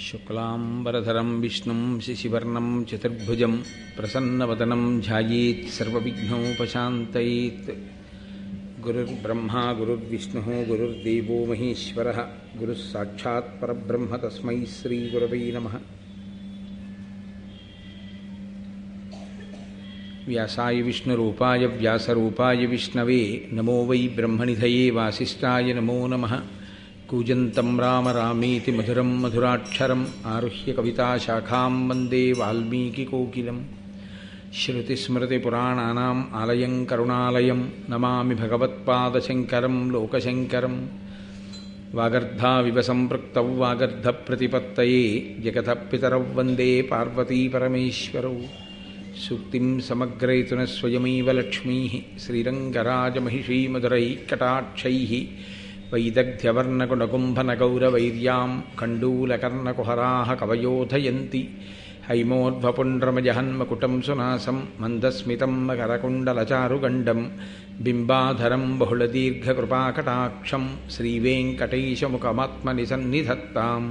శుక్లాంబరధరం విష్ణుం శశివర్ణం చతుర్భుజం ప్రసన్నవదనం ధ్యాయేత్ సర్వవిఘ్నోపశాంతయేత్. గురుర్బ్రహ్మా గురుర్విష్ణుః గురుర్దేవో మహేశ్వరః గురుః సాక్షాత్ పరబ్రహ్మ తస్మై శ్రీగురవై నమః. వ్యాసాయ విష్ణురూపాయ వ్యాసరూపాయ విష్ణవే నమో వై బ్రహ్మనిధయే వాసిష్ఠాయ నమో నమః. కూజంతం రామ రామేతి మధురం మధురాక్షరం ఆరుహ్య కవితాశాఖాం వందే వాల్మీకికోకిలం. శ్రుతిస్మృతిపురాణానాం ఆలయం కరుణాలయం నమామి భగవత్పాదశంకరం లోకశంకరం. వాగర్ధావివ సంపృక్తౌ వాగర్ధప్రతిపత్తయే జగతః పితరౌ వందే పార్వతీపరమేశ్వరౌ. సూక్తిం సమగ్రయతున స్వయమేవ లక్ష్మీః శ్రీరంగరాజమహిషీమధురైః వైదగ్ధ్యవర్ణగుణగుంభనగౌరవైర్యాం కండూలకర్ణకుహరాः కవయోధయంతి. హైమోర్ధ్వపుండ్రమజహన్మకుటం సునాసం మందస్మితం మకరకుండలచారుగండం బింబాధరం బహుళదీర్ఘకృపాకటాక్షం శ్రీవేంకటేశముఖమాత్మనిసన్నిధత్తాం.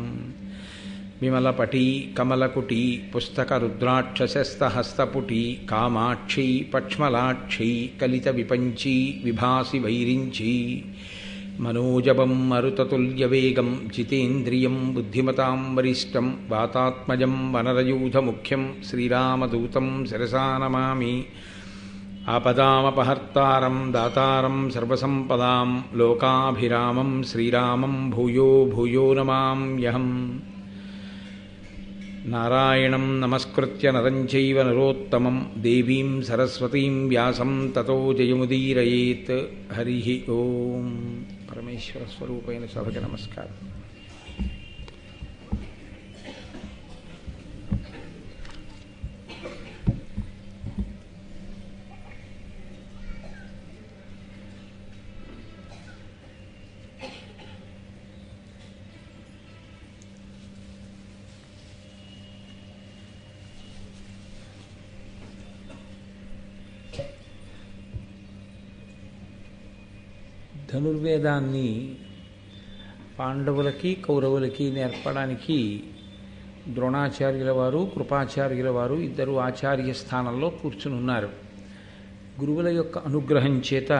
విమలపటీ కమలకుటీ పుస్తకరుద్రాక్షసస్తహస్తపుటీ కామాక్షీ పక్ష్మలాక్షీ కలితవిపంచీ విభాసి వైరించీ. మనోజవం మరుతతుల్యవేగం జితేంద్రియం బుద్ధిమతాం వరిష్టం వాతాత్మజం వనరయూధముఖ్యం శ్రీరామదూతం శిరసా నమామి. ఆపదామపహర్తారం దాతారం సర్వసంపదాం లోకాభిరామం శ్రీరామం భూయో భూయో నమామ్యహం. నారాయణం నమస్కృత్య నరం చైవ నరోత్తమం దేవీం సరస్వతీం వ్యాసం తతో జయముదీరయేత్. హరి ఓం. పరమేశ్వర స్వరూపైన సభకి నమస్కారం. ధనుర్వేదాన్ని పాండవులకి కౌరవులకి నేర్పడానికి ద్రోణాచార్యుల వారు కృపాచార్యుల వారు ఇద్దరు ఆచార్య స్థానంలో కూర్చుని ఉన్నారు. గురువుల యొక్క అనుగ్రహం చేత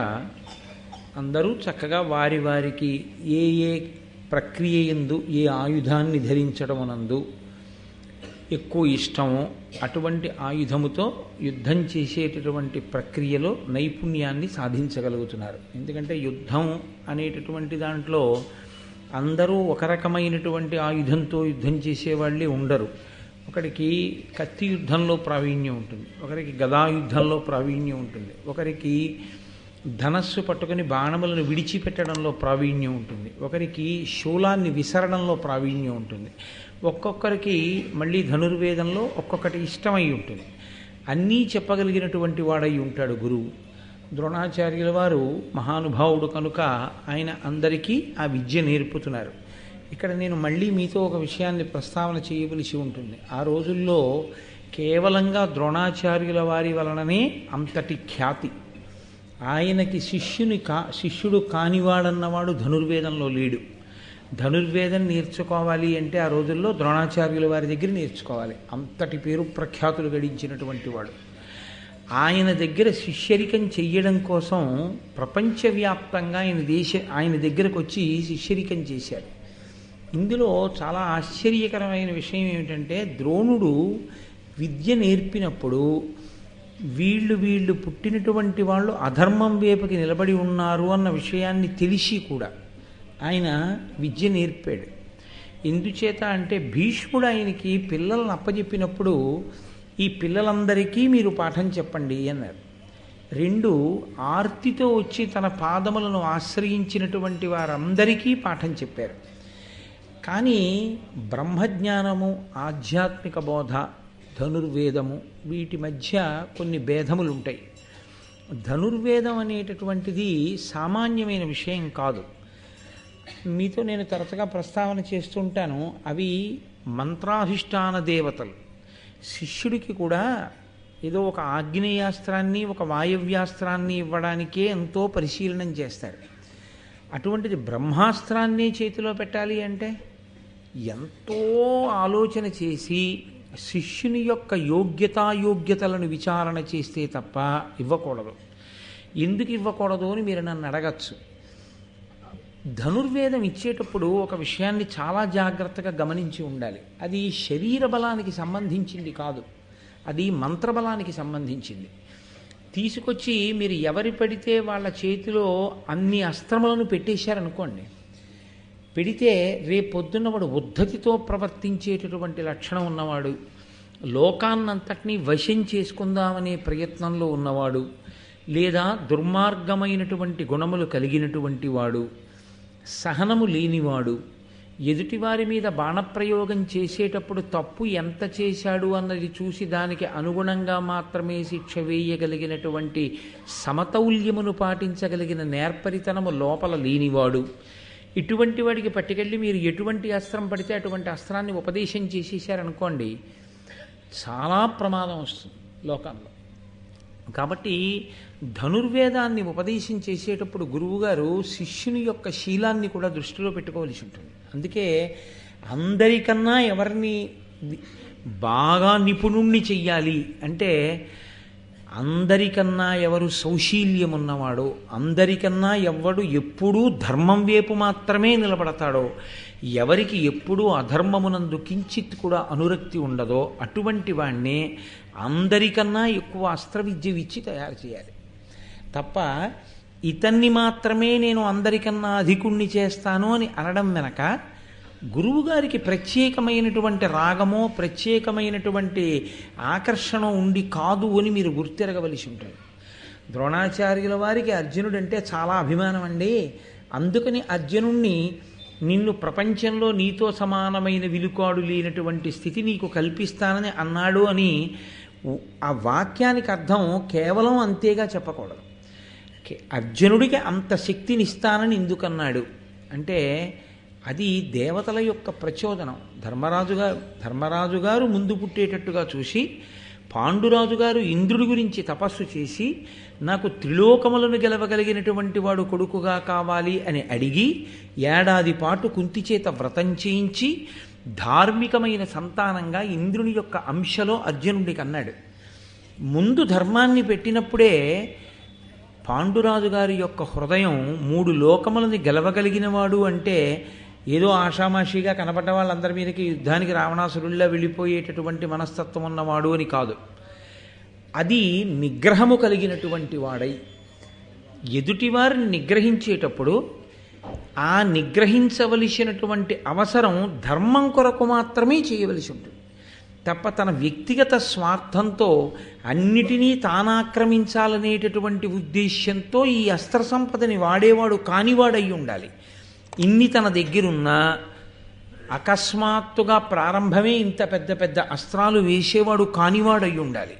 అందరూ చక్కగా వారి వారికి ఏ ఏ ప్రక్రియ యందు ఏ ఆయుధాన్ని ధరించడమునందు ఎక్కువ ఇష్టమో అటువంటి ఆయుధముతో యుద్ధం చేసేటటువంటి ప్రక్రియలో నైపుణ్యాన్ని సాధించగలుగుతున్నారు. ఎందుకంటే యుద్ధం అనేటటువంటి దాంట్లో అందరూ ఒక రకమైనటువంటి ఆయుధంతో యుద్ధం చేసేవాళ్ళే ఉండరు. ఒకరికి కత్తి యుద్ధంలో ప్రావీణ్యం ఉంటుంది, ఒకరికి గదాయుద్ధంలో ప్రావీణ్యం ఉంటుంది, ఒకరికి ధనస్సు పట్టుకొని బాణములను విడిచిపెట్టడంలో ప్రావీణ్యం ఉంటుంది, ఒకరికి శూలాన్ని విసరడంలో ప్రావీణ్యం ఉంటుంది, ఒక్కొక్కరికి మళ్ళీ ధనుర్వేదంలో ఒక్కొక్కటి ఇష్టమై ఉంటుంది. అన్నీ చెప్పగలిగినటువంటి వాడై ఉంటాడు గురువు. ద్రోణాచార్యుల వారు మహానుభావుడు కనుక ఆయన అందరికీ ఆ విద్య నేర్పుతున్నారు. ఇక్కడ నేను మళ్ళీ మీతో ఒక విషయాన్ని ప్రస్తావన చేయవలసి ఉంటుంది. ఆ రోజుల్లో కేవలంగా ద్రోణాచార్యుల వారి వలననే అంతటి ఖ్యాతి. ఆయనకి శిష్యుడు కానివాడన్నవాడు ధనుర్వేదంలో లేడు. ధనుర్వేదం నేర్చుకోవాలి అంటే ఆ రోజుల్లో ద్రోణాచార్యుల వారి దగ్గర నేర్చుకోవాలి. అంతటి పేరు ప్రఖ్యాతులు గడించినటువంటి వాడు. ఆయన దగ్గర శిష్యరికం చెయ్యడం కోసం ప్రపంచవ్యాప్తంగా ఆయన దగ్గరకు వచ్చి శిష్యరికం చేశారు. ఇందులో చాలా ఆశ్చర్యకరమైన విషయం ఏమిటంటే ద్రోణుడు విద్య నేర్పినప్పుడు వీళ్ళు పుట్టినటువంటి వాళ్ళు అధర్మం వైపుకి నిలబడి ఉన్నారు అన్న విషయాన్ని తెలిసి కూడా ఆయన విద్య నేర్పాడు. ఎందుచేత అంటే భీష్ముడు ఆయనకి పిల్లలను అప్పచెప్పినప్పుడు ఈ పిల్లలందరికీ మీరు పాఠం చెప్పండి అన్నారు. రెండు, ఆర్తితో వచ్చి తన పాదములను ఆశ్రయించినటువంటి వారందరికీ పాఠం చెప్పారు. కానీ బ్రహ్మజ్ఞానము, ఆధ్యాత్మిక బోధ, ధనుర్వేదము వీటి మధ్య కొన్ని భేదములు ఉంటాయి. ధనుర్వేదం అనేటటువంటిది సామాన్యమైన విషయం కాదు. మీతో నేను తరచుగా ప్రస్తావన చేస్తుంటాను. అవి మంత్రాధిష్టాన దేవతలు. శిష్యుడికి కూడా ఏదో ఒక ఆగ్నేయాస్త్రాన్ని ఒక వాయవ్యాస్త్రాన్ని ఇవ్వడానికే ఎంతో పరిశీలనం చేస్తారు. అటువంటిది బ్రహ్మాస్త్రాన్ని చేతిలో పెట్టాలి అంటే ఎంతో ఆలోచన చేసి శిష్యుని యొక్క యోగ్యతాయోగ్యతలను విచారణ చేస్తే తప్ప ఇవ్వకూడదు. ఎందుకు ఇవ్వకూడదు అని మీరు నన్ను అడగచ్చు. ధనుర్వేదం ఇచ్చేటప్పుడు ఒక విషయాన్ని చాలా జాగ్రత్తగా గమనించి ఉండాలి. అది శరీర బలానికి సంబంధించింది కాదు, అది మంత్రబలానికి సంబంధించింది. తీసుకొచ్చి మీరు ఎవరి పడితే వాళ్ళ చేతిలో అన్ని అస్త్రములను పెట్టేశారనుకోండి, పెడితే రేపొద్దున్న వాడు ఉద్ధతితో ప్రవర్తించేటటువంటి లక్షణం ఉన్నవాడు, లోకాన్నంతటినీ వశం చేసుకుందామనే ప్రయత్నంలో ఉన్నవాడు, లేదా దుర్మార్గమైనటువంటి గుణములు కలిగినటువంటి వాడు, సహనము లేనివాడు, ఎదుటివారి మీద బాణప్రయోగం చేసేటప్పుడు తప్పు ఎంత చేశాడు అన్నది చూసి దానికి అనుగుణంగా మాత్రమే శిక్ష వేయగలిగినటువంటి సమతౌల్యమును పాటించగలిగిన నేర్పరితనము లోపల లేనివాడు, ఇటువంటి వాడికి పట్టుకెళ్ళి మీరు ఎటువంటి అస్త్రం పడితే అటువంటి అస్త్రాన్ని ఉపదేశం చేసేసారనుకోండి, చాలా ప్రమాదం వస్తుంది లోకంలో. కాబట్టి ధనుర్వేదాన్ని ఉపదేశం చేసేటప్పుడు గురువుగారు శిష్యుని యొక్క శీలాన్ని కూడా దృష్టిలో పెట్టుకోవలసి ఉంటుంది. అందుకే అందరికన్నా ఎవరిని బాగా నిపుణుణ్ణి చెయ్యాలి అంటే, అందరికన్నా ఎవరు సౌశీల్యం ఉన్నవాడో, అందరికన్నా ఎవడు ఎప్పుడూ ధర్మం వైపు మాత్రమే నిలబడతాడో, ఎవరికి ఎప్పుడూ అధర్మమునందు కించిత్ కూడా అనురక్తి ఉండదో అటువంటి వాణ్ణే అందరికన్నా ఎక్కువ అస్త్ర విద్య ఇచ్చి తయారు చేయాలి తప్ప ఇతన్ని మాత్రమే నేను అందరికన్నా అధికుణ్ణి చేస్తాను అని అనడం వెనక గురువుగారికి ప్రత్యేకమైనటువంటి రాగమో ప్రత్యేకమైనటువంటి ఆకర్షణ ఉండి కాదు అని మీరు గుర్తిరగవలసి ఉంటుంది. ద్రోణాచార్యుల వారికి అర్జునుడంటే చాలా అభిమానం అండి, అందుకని అర్జునుణ్ణి నిన్ను ప్రపంచంలో నీతో సమానమైన విలుకాడు లేనటువంటి స్థితి నీకు కల్పిస్తానని అన్నాడు అని ఆ వాక్యానికి అర్థం కేవలం అంతేగా చెప్పకూడదు. అర్జునుడికి అంత శక్తినిస్తానని ఎందుకన్నాడు అంటే అది దేవతల యొక్క ప్రచోదనం. ధర్మరాజు గారు ముందు పుట్టేటట్టుగా చూసి పాండురాజు గారు ఇంద్రుడి గురించి తపస్సు చేసి నాకు త్రిలోకములను గెలవగలిగినటువంటి వాడు కొడుకుగా కావాలి అని అడిగి ఏడాది పాటు కుంతి చేత వ్రతం చేయించి ధార్మికమైన సంతానంగా ఇంద్రుని యొక్క అంశలో అర్జునుడికి అన్నాడు. ముందు ధర్మాన్ని పెట్టినప్పుడే పాండురాజు గారి యొక్క హృదయం 3 లోకములను గెలవగలిగినవాడు అంటే ఏదో ఆషామాషిగా కనపడ్డ వాళ్ళందరి మీదకి యుద్ధానికి రావణాసురుల్లా వెళ్ళిపోయేటటువంటి మనస్తత్వం ఉన్నవాడు అని కాదు. అది నిగ్రహము కలిగినటువంటి వాడై ఎదుటివారిని నిగ్రహించేటప్పుడు ఆ నిగ్రహించవలసినటువంటి అవసరం ధర్మం కొరకు మాత్రమే చేయవలసి ఉంటుంది తప్ప తన వ్యక్తిగత స్వార్థంతో అన్నిటినీ తానాక్రమించాలనేటటువంటి ఉద్దేశ్యంతో ఈ అస్త్ర సంపదని వాడేవాడు కానివాడై ఉండాలి. ఇన్ని తన దగ్గరున్నా అకస్మాత్తుగా ప్రారంభమే ఇంత పెద్ద పెద్ద అస్త్రాలు వేసేవాడు కానివాడై ఉండాలి.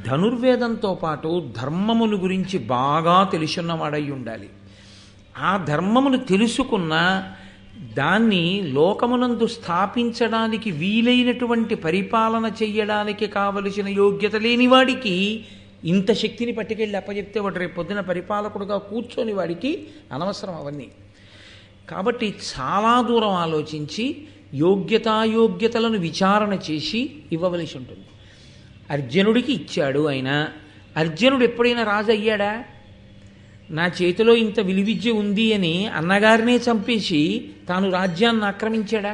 ధనుర్వేదంతో పాటు ధర్మముల గురించి బాగా తెలుసున్నవాడై ఉండాలి. ఆ ధర్మమును తెలుసుకున్న దాన్ని లోకమునందు స్థాపించడానికి వీలైనటువంటి పరిపాలన చెయ్యడానికి కావలసిన యోగ్యత లేనివాడికి ఇంత శక్తిని పట్టుకెళ్ళి అప్పచెప్తే వాడు రేపు పొద్దున పరిపాలకుడుగా కూర్చొని వాడికి అనవసరం అవన్నీ. కాబట్టి చాలా దూరం ఆలోచించి యోగ్యతాయోగ్యతలను విచారణ చేసి ఇవ్వవలసి ఉంటుంది. అర్జునుడికి ఇచ్చాడు. ఆయన అర్జునుడు ఎప్పుడైనా రాజు అయ్యాడా? నా చేతిలో ఇంత విలువిద్య ఉంది అని అన్నగారినే చంపేసి తాను రాజ్యాన్ని ఆక్రమించాడా?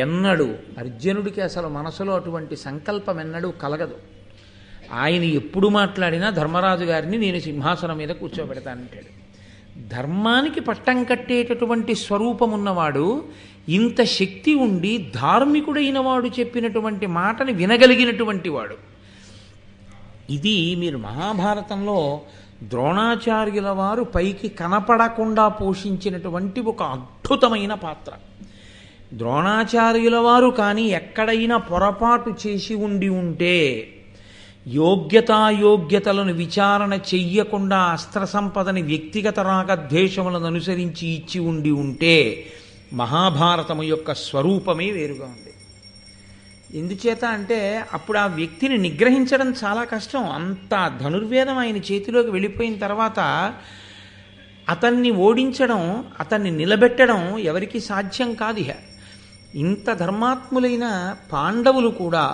ఎన్నడూ అర్జునుడికి అసలు మనసులో అటువంటి సంకల్పం ఎన్నడూ కలగదు. ఆయన ఎప్పుడు మాట్లాడినా ధర్మరాజు గారిని నేను సింహాసనం మీద కూర్చోబెడతానంటాడు. ధర్మానికి పట్టం కట్టేటటువంటి స్వరూపం ఉన్నవాడు, ఇంత శక్తి ఉండి ధార్మికుడైన వాడు చెప్పినటువంటి మాటని వినగలిగినటువంటి వాడు. ఇది మీరు మహాభారతంలో ద్రోణాచార్యుల వారు పైకి కనపడకుండా పోషించినటువంటి ఒక అద్భుతమైన పాత్ర. ద్రోణాచార్యుల వారు కానీ ఎక్కడైనా పొరపాటు చేసి ఉంటే యోగ్యతాయోగ్యతలను విచారణ చెయ్యకుండా అస్త్ర సంపదని వ్యక్తిగత రాగద్వేషములను అనుసరించి ఇచ్చి ఉంటే మహాభారతము యొక్క స్వరూపమే వేరుగా ఉంది. ఎందుచేత అంటే అప్పుడు ఆ వ్యక్తిని నిగ్రహించడం చాలా కష్టం. అంత ధనుర్వేదం ఆయన చేతిలోకి వెళ్ళిపోయిన తర్వాత అతన్ని ఓడించడం, అతన్ని నిలబెట్టడం ఎవరికి సాధ్యం కాదు. ఇంత ధర్మాత్ములైన పాండవులు కూడా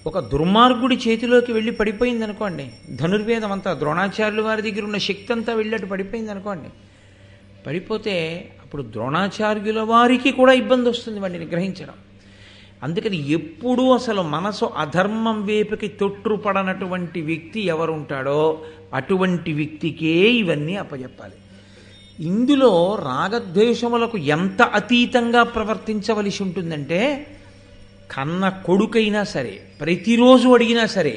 ఒక దుర్మార్గుడి చేతిలోకి వెళ్ళి పడిపోయింది అనుకోండి, ధనుర్వేదం అంతా ద్రోణాచార్యుల వారి దగ్గర ఉన్న శక్తి అంతా వెళ్ళట్టు పడిపోయింది అనుకోండి, పడిపోతే అప్పుడు ద్రోణాచార్యుల వారికి కూడా ఇబ్బంది వస్తుంది వాడిని నిగ్రహించడం. అందుకని ఎప్పుడూ అసలు మనసు అధర్మం వైపుకి తొట్టుపడనటువంటి వ్యక్తి ఎవరుంటాడో అటువంటి వ్యక్తికే ఇవన్నీ అప్పచెప్పాలి. ఇందులో రాగద్వేషములకు ఎంత అతీతంగా ప్రవర్తించవలసి ఉంటుందంటే, కన్న కొడుకైనా సరే ప్రతిరోజు అడిగినా సరే,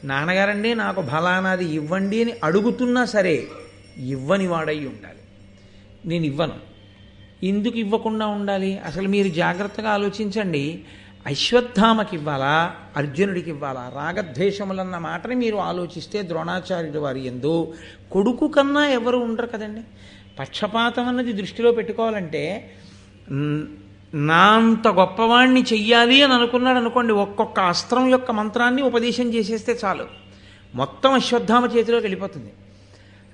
నాన్నగారండి నాకు ఫలానాది ఇవ్వండి అని అడుగుతున్నా సరే ఇవ్వని వాడై ఉండాలి. నేను ఇవ్వను. ఎందుకు ఇవ్వకుండా ఉండాలి? అసలు మీరు జాగ్రత్తగా ఆలోచించండి. అశ్వత్థామకి ఇవ్వాలా, అర్జునుడికి ఇవ్వాలా? రాగద్వేషములన్న మాటని మీరు ఆలోచిస్తే ద్రోణాచార్యుడు వారి యందు కొడుకు కన్నా ఎవరు ఉండరు కదండి. పక్షపాతం అన్నది దృష్టిలో పెట్టుకోవాలంటే, నా అంత గొప్పవాణ్ణి చెయ్యాలి అని అనుకున్నాడు అనుకోండి, ఒక్కొక్క అస్త్రం యొక్క మంత్రాన్ని ఉపదేశం చేసేస్తే చాలు, మొత్తం అశ్వత్థామ చేతిలోకి వెళ్ళిపోతుంది.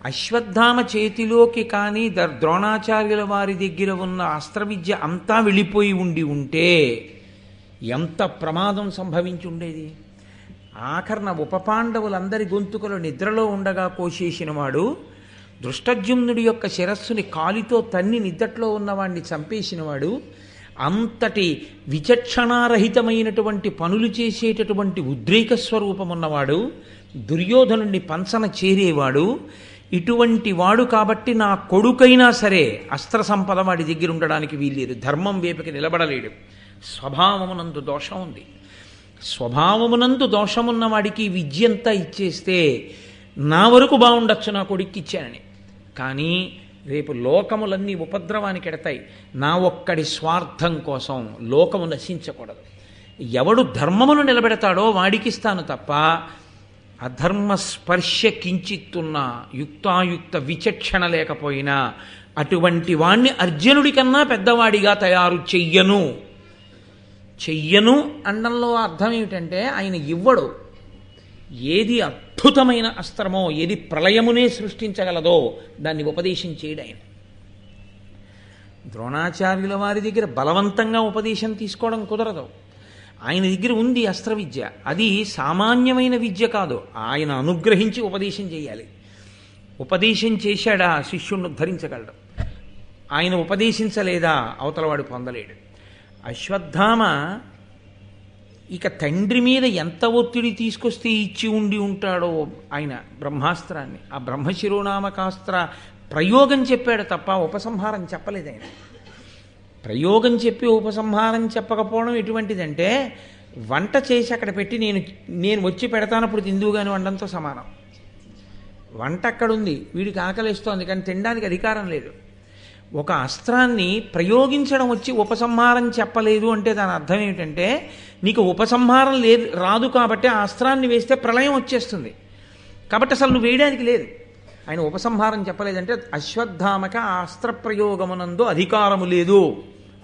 అశ్వత్థామ చేతిలోకి కానీ ద్రోణాచార్యుల వారి దగ్గర ఉన్న అస్త్ర విద్య అంతా వెళ్ళిపోయి ఉంటే ఎంత ప్రమాదం సంభవించి ఉండేది. ఆఖరణ ఉపపాండవులందరి గొంతుకలు నిద్రలో ఉండగా కోసేసిన వాడు, దృష్టద్యుమ్నుడి యొక్క శిరస్సుని కాలితో తన్ని నిద్దట్లో ఉన్నవాడిని చంపేసినవాడు, అంతటి విచక్షణారహితమైనటువంటి పనులు చేసేటటువంటి ఉద్రేక స్వరూపమున్నవాడు, దుర్యోధనుడిని పంచన చేరేవాడు, ఇటువంటి వాడు కాబట్టి నా కొడుకైనా సరే అస్త్ర సంపద వాడి దగ్గర ఉండడానికి వీల్లేదు, ధర్మం వైపుకి నిలబడలేడు. స్వభావమునందు దోషం ఉంది. స్వభావమునందు దోషమున్న వాడికి విద్యంతా ఇచ్చేస్తే నా వరకు బాగుండొచ్చు నా కొడుక్కి ఇచ్చానని, కానీ రేపు లోకములన్నీ ఉపద్రవానికి ఎడతాయి. నా ఒక్కడి స్వార్థం కోసం లోకము నశించకూడదు. ఎవడు ధర్మమును నిలబెడతాడో వాడికిస్తాను తప్ప, అధర్మ స్పర్శ కించిత్తున్న యుక్తాయుక్త విచక్షణ లేకపోయినా అటువంటి వాణ్ణి అర్జునుడి కన్నా పెద్దవాడిగా తయారు చెయ్యను. అండంలో అర్థం ఏమిటంటే, ఆయన ఇవ్వడు. ఏది అద్భుతమైన అస్త్రమో, ఏది ప్రళయమునే సృష్టించగలదో దాన్ని ఉపదేశం చేయడు ఆయన. ద్రోణాచార్యుల వారి దగ్గర బలవంతంగా ఉపదేశం తీసుకోవడం కుదరదు. ఆయన దగ్గర ఉంది అస్త్ర విద్య, అది సామాన్యమైన విద్య కాదు. ఆయన అనుగ్రహించి ఉపదేశం చేయాలి. ఉపదేశం చేశాడా శిష్యుణ్ణి ఉద్ధరించగలడు. ఆయన ఉపదేశించలేదా అవతలవాడు పొందలేడు. అశ్వత్థామ ఇక తండ్రి మీద ఎంత ఒత్తిడి తీసుకొస్తే ఇచ్చి ఉంటాడో ఆయన బ్రహ్మాస్త్రాన్ని, ఆ బ్రహ్మశిరోనామకాస్త్ర ప్రయోగం చెప్పాడు తప్ప ఉపసంహారం చెప్పలేదు ఆయన. ప్రయోగం చెప్పి ఉపసంహారం చెప్పకపోవడం ఎటువంటిదంటే, వంట చేసి అక్కడ పెట్టి నేను వచ్చి పెడతాను అప్పుడు తిందువుగాని వండంతో సమానం. వంట అక్కడుంది, వీడికి ఆకలిస్తోంది, కానీ తినడానికి అధికారం లేదు. ఒక అస్త్రాన్ని ప్రయోగించడం వచ్చి ఉపసంహారం చెప్పలేదు అంటే దాని అర్థం ఏమిటంటే, నీకు ఉపసంహారం లేదు రాదు కాబట్టి ఆ అస్త్రాన్ని వేస్తే ప్రళయం వచ్చేస్తుంది, కాబట్టి అసలు నువ్వు వేయడానికి లేదు. ఆయన ఉపసంహారం చెప్పలేదంటే అశ్వత్థామక ఆ అస్త్ర ప్రయోగమునందు అధికారము లేదు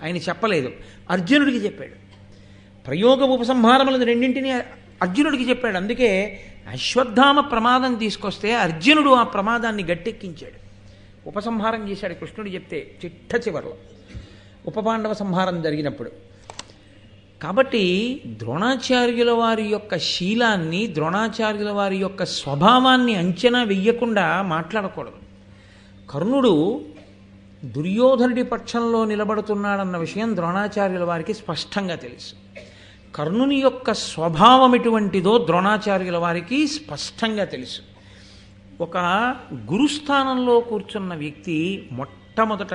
ఆయన చెప్పలేదు. అర్జునుడికి చెప్పాడు. ప్రయోగ ఉపసంహారములను రెండింటినీ అర్జునుడికి చెప్పాడు. అందుకే అశ్వత్థామ ప్రమాదం తీసుకొస్తే అర్జునుడు ఆ ప్రమాదాన్ని గట్టెక్కించాడు, ఉపసంహారం చేశాడు. కృష్ణుడు చెప్తే చిట్ట చివరిలో ఉపపాండవ సంహారం జరిగినప్పుడు. కాబట్టి ద్రోణాచార్యుల వారి యొక్క శీలాన్ని, ద్రోణాచార్యుల వారి యొక్క స్వభావాన్ని అంచనా వెయ్యకుండా మాట్లాడకూడదు. కర్ణుడు దుర్యోధనుడి పక్షంలో నిలబడుతున్నాడన్న విషయం ద్రోణాచార్యుల వారికి స్పష్టంగా తెలుసు. కర్ణుని యొక్క స్వభావం ఎటువంటిదో ద్రోణాచార్యుల వారికి స్పష్టంగా తెలుసు. ఒక గురుస్థానంలో కూర్చున్న వ్యక్తి మొట్టమొదట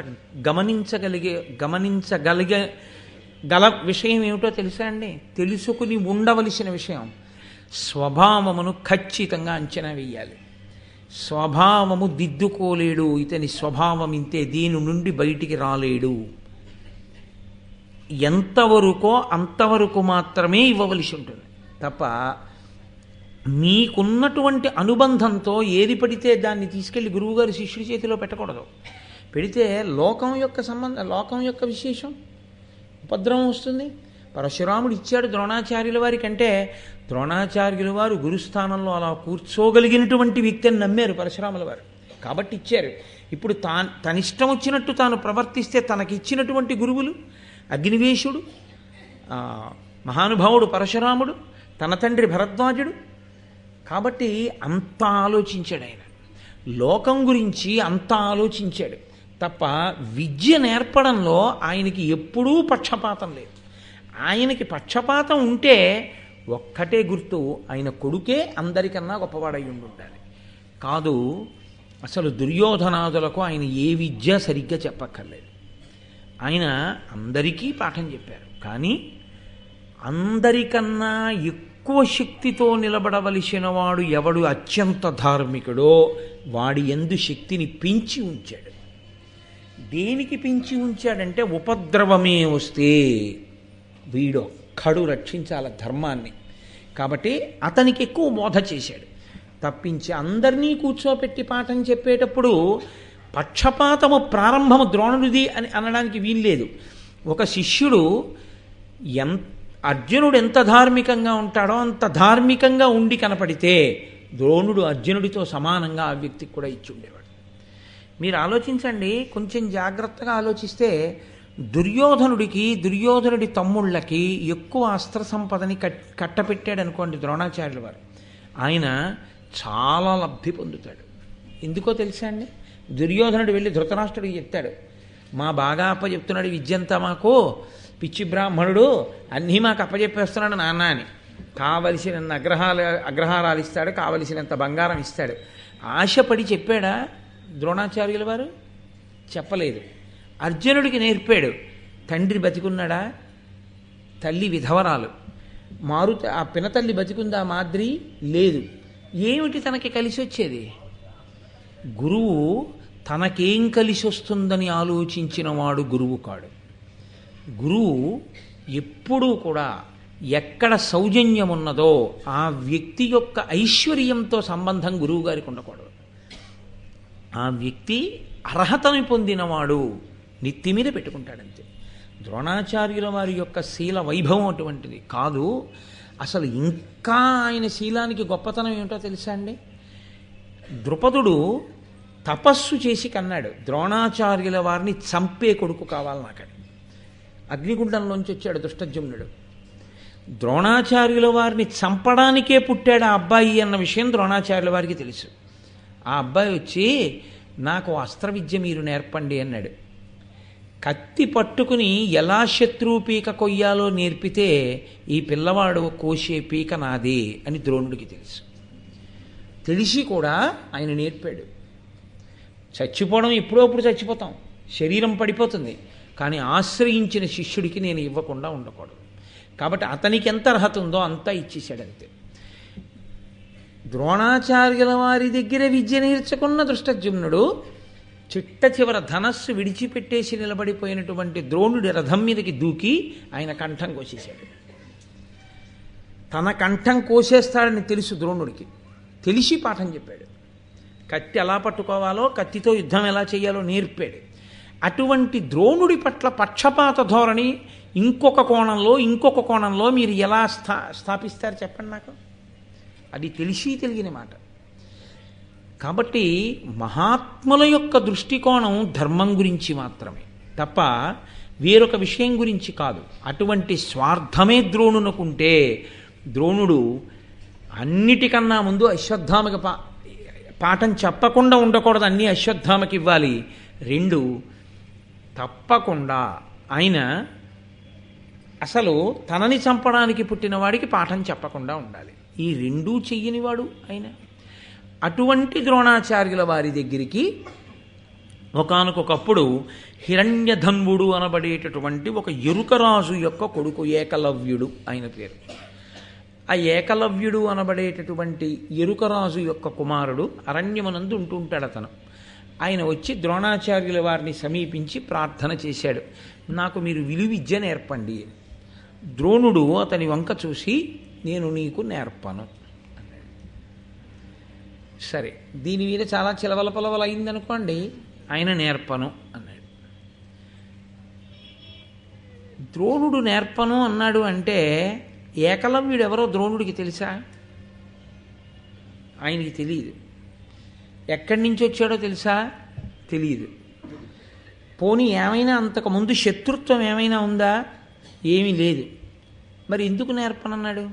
గల విషయం ఏమిటో తెలుసా అండి? తెలుసుకుని ఉండవలసిన విషయం, స్వభావమును ఖచ్చితంగా అంచనా వేయాలి. స్వభావము దిద్దుకోలేడు, ఇతని స్వభావం ఇంతే, దీని నుండి బయటికి రాలేడు. ఎంతవరకో అంతవరకు మాత్రమే ఇవ్వవలసి ఉంటుంది తప్ప మీకున్నటువంటి అనుబంధంతో ఏది పడితే దాన్ని తీసుకెళ్లి గురువుగారి శిష్యుడి చేతిలో పెట్టకూడదు. పెడితే లోకం యొక్క విశేషం ఉపద్రవం వస్తుంది. పరశురాముడు ఇచ్చాడు ద్రోణాచార్యుల వారి కంటే, ద్రోణాచార్యుల వారు గురుస్థానంలో అలా కూర్చోగలిగినటువంటి వ్యక్తిని నమ్మారు పరశురాముల వారు, కాబట్టి ఇచ్చారు. ఇప్పుడు తనిష్టం వచ్చినట్టు తాను ప్రవర్తిస్తే తనకిచ్చినటువంటి గురువులు అగ్నివేశుడు, ఆ, మహానుభావుడు పరశురాముడు, తన తండ్రి భరద్వాజుడు. కాబట్టి అంత ఆలోచించాడు ఆయన, లోకం గురించి అంత ఆలోచించాడు తప్ప విద్య నేర్పడంలో ఆయనకి ఎప్పుడూ పక్షపాతం లేదు. ఆయనకి పక్షపాతం ఉంటే ఒక్కటే గుర్తు, ఆయన కొడుకే అందరికన్నా గొప్పవాడై ఉండాలి. కాదు, అసలు దుర్యోధనాదులకు ఆయన ఏ విద్య సరిగ్గా చెప్పక్కర్లేదు. ఆయన అందరికీ పాఠం చెప్పారు. కానీ అందరికన్నా ఎక్కువ శక్తితో నిలబడవలసిన వాడు ఎవడు అత్యంత ధార్మికుడో వాడి యందు శక్తిని పెంచి ఉంచాడు. దేనికి పెంచి ఉంచాడంటే ఉపద్రవమే వస్తే వీడొక్కడు రక్షించాల ధర్మాన్ని. కాబట్టి అతనికి ఎక్కువ బోధ చేశాడు తప్పించి అందరినీ కూర్చోపెట్టి పాఠం చెప్పేటప్పుడు పక్షపాతము ప్రారంభము ద్రోణుడిది అని అనడానికి వీల్లేదు. ఒక శిష్యుడు అర్జునుడు ఎంత ధార్మికంగా ఉంటాడో అంత ధార్మికంగా ఉండి కనపడితే ద్రోణుడు అర్జునుడితో సమానంగా ఆ వ్యక్తికి కూడా ఇచ్చి ఉండేవాడు. మీరు ఆలోచించండి, కొంచెం జాగ్రత్తగా ఆలోచిస్తే దుర్యోధనుడి తమ్ముళ్ళకి ఎక్కువ అస్త్ర సంపదని కట్టపెట్టాడు అనుకోండి ద్రోణాచార్యుల వారు. ఆయన చాలా లబ్ధి పొందుతాడు. ఎందుకో తెలుసా అండి? దుర్యోధనుడు వెళ్ళి ధృతరాష్ట్రుడికి చెప్తాడు, మా బాగా అప్పచెప్తున్నాడు విద్యంతా మాకు, పిచ్చి బ్రాహ్మణుడు అన్నీ మాకు అప్పచెప్పేస్తున్నాడు నాన్న అని. కావలసినంత అగ్రహారాలు ఇస్తాడు, కావలసినంత బంగారం ఇస్తాడు. ఆశపడి చెప్పాడా ద్రోణాచార్యుల వారు? చెప్పలేదు. అర్జునుడికి నేర్పాడు. తండ్రి బతికున్నాడా? తల్లి విధవరాలు. ఆ పినతల్లి బతికుందా? మాద్రి లేదు. ఏమిటి తనకి కలిసి వచ్చేది? గురువు తనకేం కలిసి వస్తుందని ఆలోచించిన వాడు గురువు కాడు. గురువు ఎప్పుడూ కూడా ఎక్కడ సౌజన్యం ఉన్నదో ఆ వ్యక్తి యొక్క ఐశ్వర్యంతో సంబంధం గురువు గారికి ఉండకూడదు. ఆ వ్యక్తి అర్హతని పొందినవాడు నెత్తి మీద పెట్టుకుంటాడంతే. ద్రోణాచార్యుల వారి యొక్క శీల వైభవం అటువంటిది కాదు. అసలు ఇంకా ఆయన శీలానికి గొప్పతనం ఏమిటో తెలుసా అండి? ద్రుపదుడు తపస్సు చేసి కన్నాడు, ద్రోణాచార్యుల వారిని చంపే కొడుకు కావాలి నాకని. అగ్నిగుండంలోంచి వచ్చాడు దుష్టజుమ్నుడు. ద్రోణాచార్యుల వారిని చంపడానికే పుట్టాడు ఆ అబ్బాయి అన్న విషయం ద్రోణాచార్యుల వారికి తెలుసు. ఆ అబ్బాయి వచ్చి నాకు అస్త్ర విద్య మీరు నేర్పండి అన్నాడు. కత్తి పట్టుకుని ఎలా శత్రువు పీక కొయ్యాలో నేర్పితే ఈ పిల్లవాడు కోసే పీక నాదే అని ద్రోణుడికి తెలుసు. తెలిసి కూడా ఆయన నేర్పాడు. చచ్చిపోవడం ఎప్పుడప్పుడు చచ్చిపోతాం, శరీరం పడిపోతుంది, కానీ ఆశ్రయించిన శిష్యుడికి నేను ఇవ్వకుండా ఉండకూడదు. కాబట్టి అతనికి ఎంత అర్హత ఉందో అంతా ఇచ్చేశాడంతే. ద్రోణాచార్యుల వారి దగ్గర విద్య నేర్చుకున్న ధృష్టద్యుమ్నుడు చిట్ట చివర ధనస్సు విడిచిపెట్టేసి నిలబడిపోయినటువంటి ద్రోణుడి రథం మీదకి దూకి ఆయన కంఠం కోసేశాడు. తన కంఠం కోసేస్తాడని తెలుసు ద్రోణుడికి, తెలిసి పాఠం చెప్పాడు. కత్తి ఎలా పట్టుకోవాలో, కత్తితో యుద్ధం ఎలా చేయాలో నేర్పాడు. అటువంటి ద్రోణుడి పట్ల పక్షపాత ధోరణి ఇంకొక కోణంలో మీరు ఎలా స్థాపిస్తారు చెప్పండి నాకు? అది తెలిసి తెలియని మాట. కాబట్టి మహాత్ముల యొక్క దృష్టికోణం ధర్మం గురించి మాత్రమే తప్ప వేరొక విషయం గురించి కాదు. అటువంటి స్వార్థమే ద్రోణునకుంటే ద్రోణుడు అన్నిటికన్నా ముందు అశ్వత్థామకి పాఠం చెప్పకుండా ఉండకూడదు, అన్నీ అశ్వత్థామకి ఇవ్వాలి. 2, తప్పకుండా ఆయన అసలు తనని చంపడానికి పుట్టిన వాడికి పాఠం చెప్పకుండా ఉండాలి. ఈ 2 చెయ్యనివాడు ఆయన. అటువంటి ద్రోణాచార్యుల వారి దగ్గరికి ఒకానొకప్పుడు హిరణ్యధన్వుడు అనబడేటటువంటి ఒక ఎరుకరాజు యొక్క కొడుకు ఏకలవ్యుడు ఆయన పేరు. ఆ ఏకలవ్యుడు అనబడేటటువంటి ఎరుకరాజు యొక్క కుమారుడు అరణ్యమునందు ఉంటుంటాడు అతను. ఆయన వచ్చి ద్రోణాచార్యుల వారిని సమీపించి ప్రార్థన చేశాడు, నాకు మీరు విలువిద్య నేర్పండి. ద్రోణుడు అతని వంక చూసి నేను నీకు నేర్పను అన్నాడు. సరే, దీని మీద చాలా చిలవల పొలవల అయిందనుకోండి, ఆయన నేర్పను అన్నాడు. ద్రోణుడు నేర్పను అన్నాడు అంటే ఏకలవ్యుడు ఎవరో ద్రోణుడికి తెలుసా? ఆయనకి తెలియదు. ఎక్కడి నుంచి వచ్చాడో తెలుసా? తెలియదు. పోనీ ఏమైనా అంతకుముందు శత్రుత్వం ఏమైనా ఉందా? ఏమీ లేదు. మరి ఎందుకు నేర్పనన్నాడు?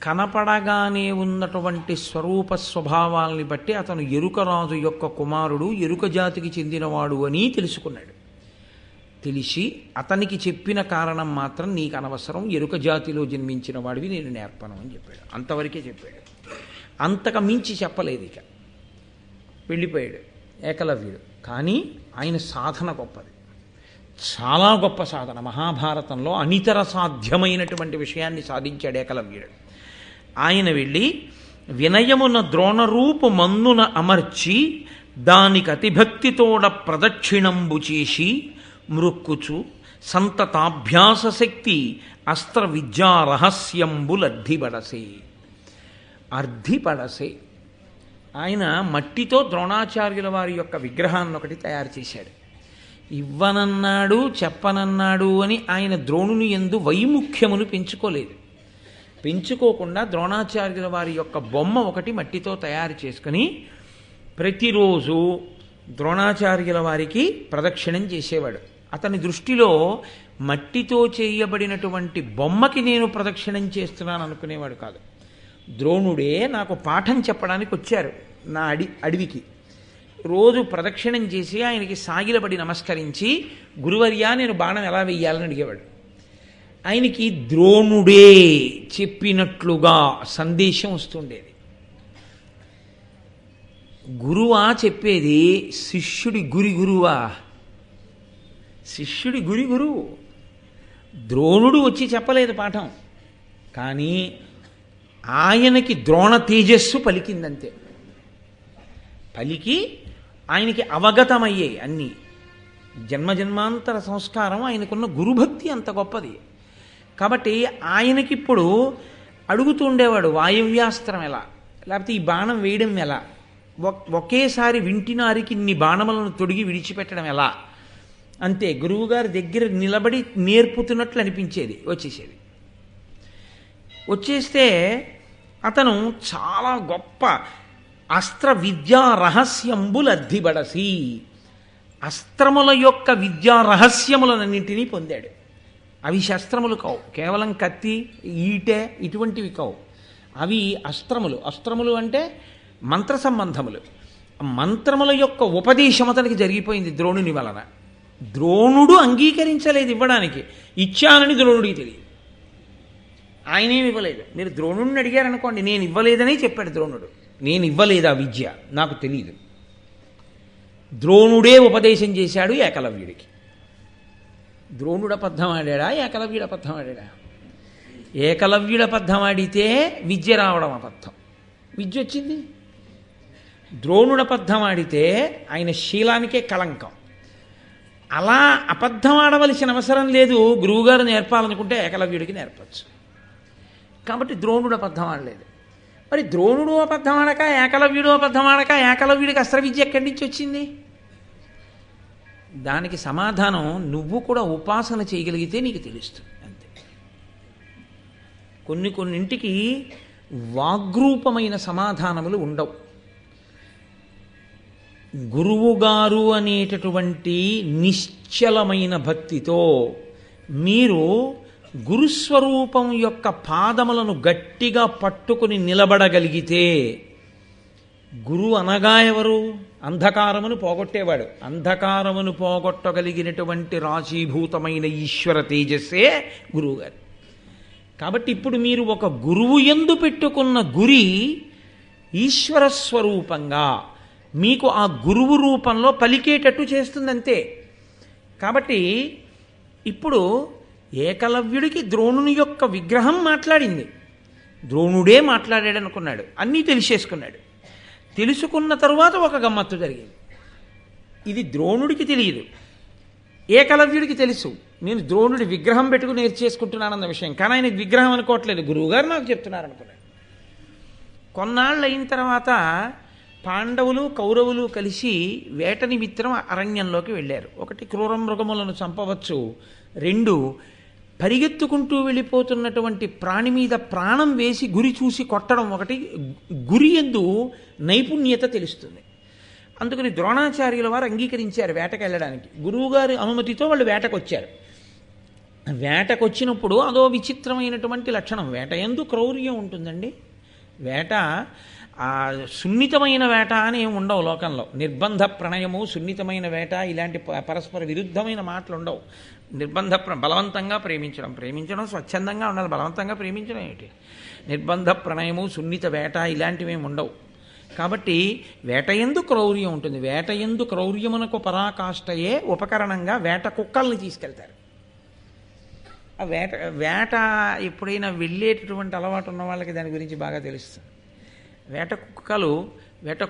కనపడగానే ఉన్నటువంటి స్వరూప స్వభావాల్ని బట్టి అతను ఎరుకరాజు యొక్క కుమారుడు, ఎరుక జాతికి చెందినవాడు అని తెలుసుకున్నాడు. తెలిసి అతనికి చెప్పిన కారణం మాత్రం నీకు అనవసరం, ఎరుక జాతిలో జన్మించిన వాడివి, నేను నేర్పను అని చెప్పాడు. అంతవరకే చెప్పాడు, అంతకు మించి చెప్పలేదు. ఇక వెళ్ళిపోయాడు ఏకలవ్యుడు. కానీ ఆయన సాధన గొప్పది, చాలా గొప్ప సాధన. మహాభారతంలో అనితర సాధ్యమైనటువంటి విషయాన్ని సాధించాడు ఏకలవ్యుడు. ఆయన వెళ్ళి వినయమున ద్రోణరూపు మన్నున అమర్చి దానికి అతిభక్తితోడ ప్రదక్షిణంబు చేసి మృక్కుచు సంతతాభ్యాస శక్తి అస్త్ర విద్యా రహస్యంబులర్థిబడసే. అర్థిపడసే. ఆయన మట్టితో ద్రోణాచార్యుల వారి యొక్క విగ్రహాన్ని ఒకటి తయారు చేశాడు. ఇవ్వనన్నాడు, చెప్పనన్నాడు అని ఆయన ద్రోణుని యందు వైముఖ్యమును పెంచుకోకుండా ద్రోణాచార్యుల వారి యొక్క బొమ్మ ఒకటి మట్టితో తయారు చేసుకుని ప్రతిరోజు ద్రోణాచార్యుల వారికి ప్రదక్షిణం చేసేవాడు. అతని దృష్టిలో మట్టితో చేయబడినటువంటి బొమ్మకి నేను ప్రదక్షిణం చేస్తున్నాను అనుకునేవాడు కాదు. ద్రోణుడే నాకు పాఠం చెప్పడానికి వచ్చారు నా అడవికి. రోజు ప్రదక్షిణం చేసి ఆయనకి సాగిలపడి నమస్కరించి, గురువర్యా నేను బాణం ఎలా వెయ్యాలని అడిగేవాడు. ఆయనకి ద్రోణుడే చెప్పినట్లుగా సందేశం వస్తుండేది. గురువా చెప్పేది, శిష్యుడి గురువా? శిష్యుడి గురువు. ద్రోణుడు వచ్చి చెప్పలేదు పాఠం, కానీ ఆయనకి ద్రోణ తేజస్సు పలికిందంతే. పలికి ఆయనకి అవగతమయ్యాయి అన్నీ. జన్మజన్మాంతర సంస్కారం, ఆయనకున్న గురుభక్తి అంత గొప్పది. కాబట్టి ఆయనకిప్పుడు అడుగుతూ ఉండేవాడు, వాయవ్యాస్త్రం ఎలా, లేకపోతే ఈ బాణం వేయడం ఎలా, ఒకేసారి వింటినారికి ఇన్ని బాణములను తొడిగి విడిచిపెట్టడం ఎలా. అంతే, గురువుగారి దగ్గర నిలబడి నేర్పుతున్నట్లు అనిపించేది. వచ్చేస్తే అతను చాలా గొప్ప అస్త్ర విద్యా రహస్యంబులు అద్దిబడసి, అస్త్రముల యొక్క విద్యా రహస్యములన్నింటినీ పొందాడు. అవి శస్త్రములు కావు, కేవలం కత్తి, ఈటె ఇటువంటివి కావు. అవి అస్త్రములు. అస్త్రములు అంటే మంత్ర సంబంధములు. మంత్రముల యొక్క ఉపదేశం అతనికి జరిగిపోయింది ద్రోణుని వలన. ద్రోణుడు అంగీకరించలేదు ఇవ్వడానికి, ఇచ్చానని ద్రోణుడికి తెలియదు. ఆయనేమి ఇవ్వలేదు. మీరు ద్రోణుడిని అడిగారనుకోండి, నేను ఇవ్వలేదని చెప్పాడు ద్రోణుడు. నేను ఇవ్వలేదు ఆ విద్య, నాకు తెలియదు. ద్రోణుడే ఉపదేశం చేశాడు ఏకలవ్యుడికి. ద్రోణుడు అబద్ధం ఆడాడా, ఏకలవ్యుడు అబద్ధం ఆడాడా? ఏకలవ్యుడు అబద్ధం ఆడితే విద్య రావడం అబద్ధం, విద్య వచ్చింది. ద్రోణుడు అబద్ధం ఆడితే ఆయన శీలానికే కళంకం. అలా అబద్ధం ఆడవలసిన అవసరం లేదు. గురువుగారు నేర్పాలనుకుంటే ఏకలవ్యుడికి నేర్పచ్చు. కాబట్టి ద్రోణుడు అబద్ధం ఆడలేదు. మరి ద్రోణుడు అబద్ధం ఆడక, ఏకలవ్యుడు అబద్ధం ఆడక, ఏకలవ్యుడికి అస్త్ర విద్య ఎక్కడి నుంచి వచ్చింది? దానికి సమాధానం నువ్వు కూడా ఉపాసన చేయగలిగితే నీకు తెలుస్తుంది అంతే. కొన్నింటికి వాగ్రూపమైన సమాధానములు ఉండవు. గురువుగారు అనేటటువంటి నిశ్చలమైన భక్తితో మీరు గురుస్వరూపం యొక్క పాదములను గట్టిగా పట్టుకుని నిలబడగలిగితే, గురువు అనగా ఎవరు? అంధకారమును పోగొట్టేవాడు. అంధకారమును పోగొట్టగలిగినటువంటి రాశీభూతమైన ఈశ్వర తేజస్సే గురువుగారు. కాబట్టి ఇప్పుడు మీరు ఒక గురువు యందు పెట్టుకున్న గురి ఈశ్వర స్వరూపంగా మీకు ఆ గురువు రూపంలో పలికేటట్టు చేస్తుందంతే. కాబట్టి ఇప్పుడు ఏకలవ్యుడికి ద్రోణుని యొక్క విగ్రహం మాట్లాడింది. ద్రోణుడే మాట్లాడాడు అనుకున్నాడు, అన్నీ తెలిసేసుకున్నాడు. తెలుసుకున్న తరువాత ఒక గమ్మత్తు జరిగింది. ఇది ద్రోణుడికి తెలియదు, ఏకలవ్యుడికి తెలుసు. నేను ద్రోణుడి విగ్రహం పెట్టుకుని నేర్చేసుకుంటున్నానన్న విషయం, కానీ ఆయన విగ్రహం అనుకోవట్లేదు, గురువుగారు నాకు చెప్తున్నారు అనుకున్నాడు. కొన్నాళ్ళు అయిన తర్వాత పాండవులు కౌరవులు కలిసి వేట నిమిత్తం అరణ్యంలోకి వెళ్ళారు. ఒకటి, క్రూర మృగములను చంపవచ్చు. రెండు, పరిగెత్తుకుంటూ వెళ్ళిపోతున్నటువంటి ప్రాణి మీద ప్రాణం వేసి గురి చూసి కొట్టడం. ఒకటి, గురి యందు నైపుణ్యత తెలుస్తుంది. అందుకని ద్రోణాచార్యుల వారు అంగీకరించారు వేటకు వెళ్ళడానికి. గురువుగారి అనుమతితో వాళ్ళు వేటకు వచ్చారు. వేటకొచ్చినప్పుడు అదో విచిత్రమైనటువంటి లక్షణం. వేట యందు క్రౌర్యం ఉంటుందండి. వేట సున్నితమైన వేట అని ఏమి ఉండవు లోకంలో. నిర్బంధ ప్రణయము, సున్నితమైన వేట, ఇలాంటి పరస్పర విరుద్ధమైన మాటలు ఉండవు. బలవంతంగా ప్రేమించడం స్వచ్ఛందంగా ఉండాలి. బలవంతంగా ప్రేమించడం ఏమిటి? నిర్బంధ ప్రణయము, సున్నిత వేట ఇలాంటివి ఏమి ఉండవు. కాబట్టి వేటయందు క్రౌర్యం ఉంటుంది. వేటయందు క్రౌర్యమునకు పరాకాష్ఠయే ఉపకరణంగా వేట కుక్కల్ని తీసుకెళ్తారు. ఆ వేట ఎప్పుడైనా వెళ్ళేటటువంటి అలవాటు ఉన్న వాళ్ళకి దాని గురించి బాగా తెలుస్తుంది. వేట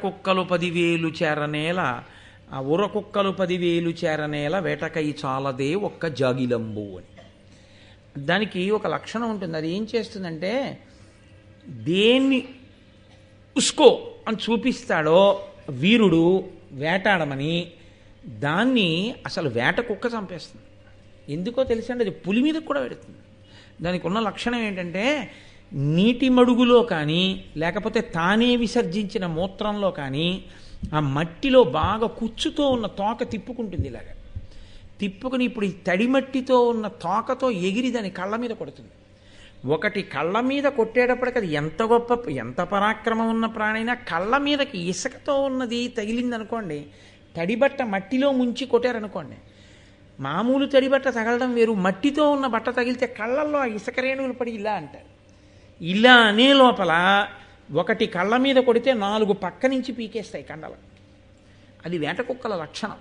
కుక్కలు 10,000 చేరనేల, ఆ ఉర కుక్కలు 10,000 చేరనేల, వేటకై చాలదే ఒక్క జాగిలంబు అని. దానికి ఒక లక్షణం ఉంటుంది. అది ఏం చేస్తుందంటే, దేన్ని ఉస్కో అని చూపిస్తాడో వీరుడు వేటాడమని, దాన్ని అసలు వేట కుక్క చంపేస్తుంది. ఎందుకో తెలుసండి, అది పులి మీద కూడా పెడుతుంది. దానికి ఉన్న లక్షణం ఏంటంటే, నీటి మడుగులో కానీ లేకపోతే తానే విసర్జించిన మూత్రంలో కానీ ఆ మట్టిలో బాగా కుచ్చుతో ఉన్న తోక తిప్పుకుంటుంది. ఇలాగ తిప్పుకుని ఇప్పుడు ఈ తడి మట్టితో ఉన్న తోకతో ఎగిరి దాని కళ్ళ మీద కొడుతుంది. ఒకటి కళ్ళ మీద కొట్టేటప్పటికి అది ఎంత పరాక్రమం ఉన్న ప్రాణైనా కళ్ళ మీదకి ఇసుకతో ఉన్నది తగిలిందనుకోండి, తడిబట్ట మట్టిలో ముంచి కొట్టారనుకోండి, మామూలు తడిబట్ట తగలడం వేరు, మట్టితో ఉన్న బట్ట తగిలితే కళ్ళల్లో ఆ ఇసుక రేణువులు పడి ఇలా అంటారు. ఇలా అనే లోపల ఒకటి కళ్ళ మీద కొడితే 4 పక్క నుంచి పీకేస్తాయి కండలు. అది వేట కుక్కల లక్షణం.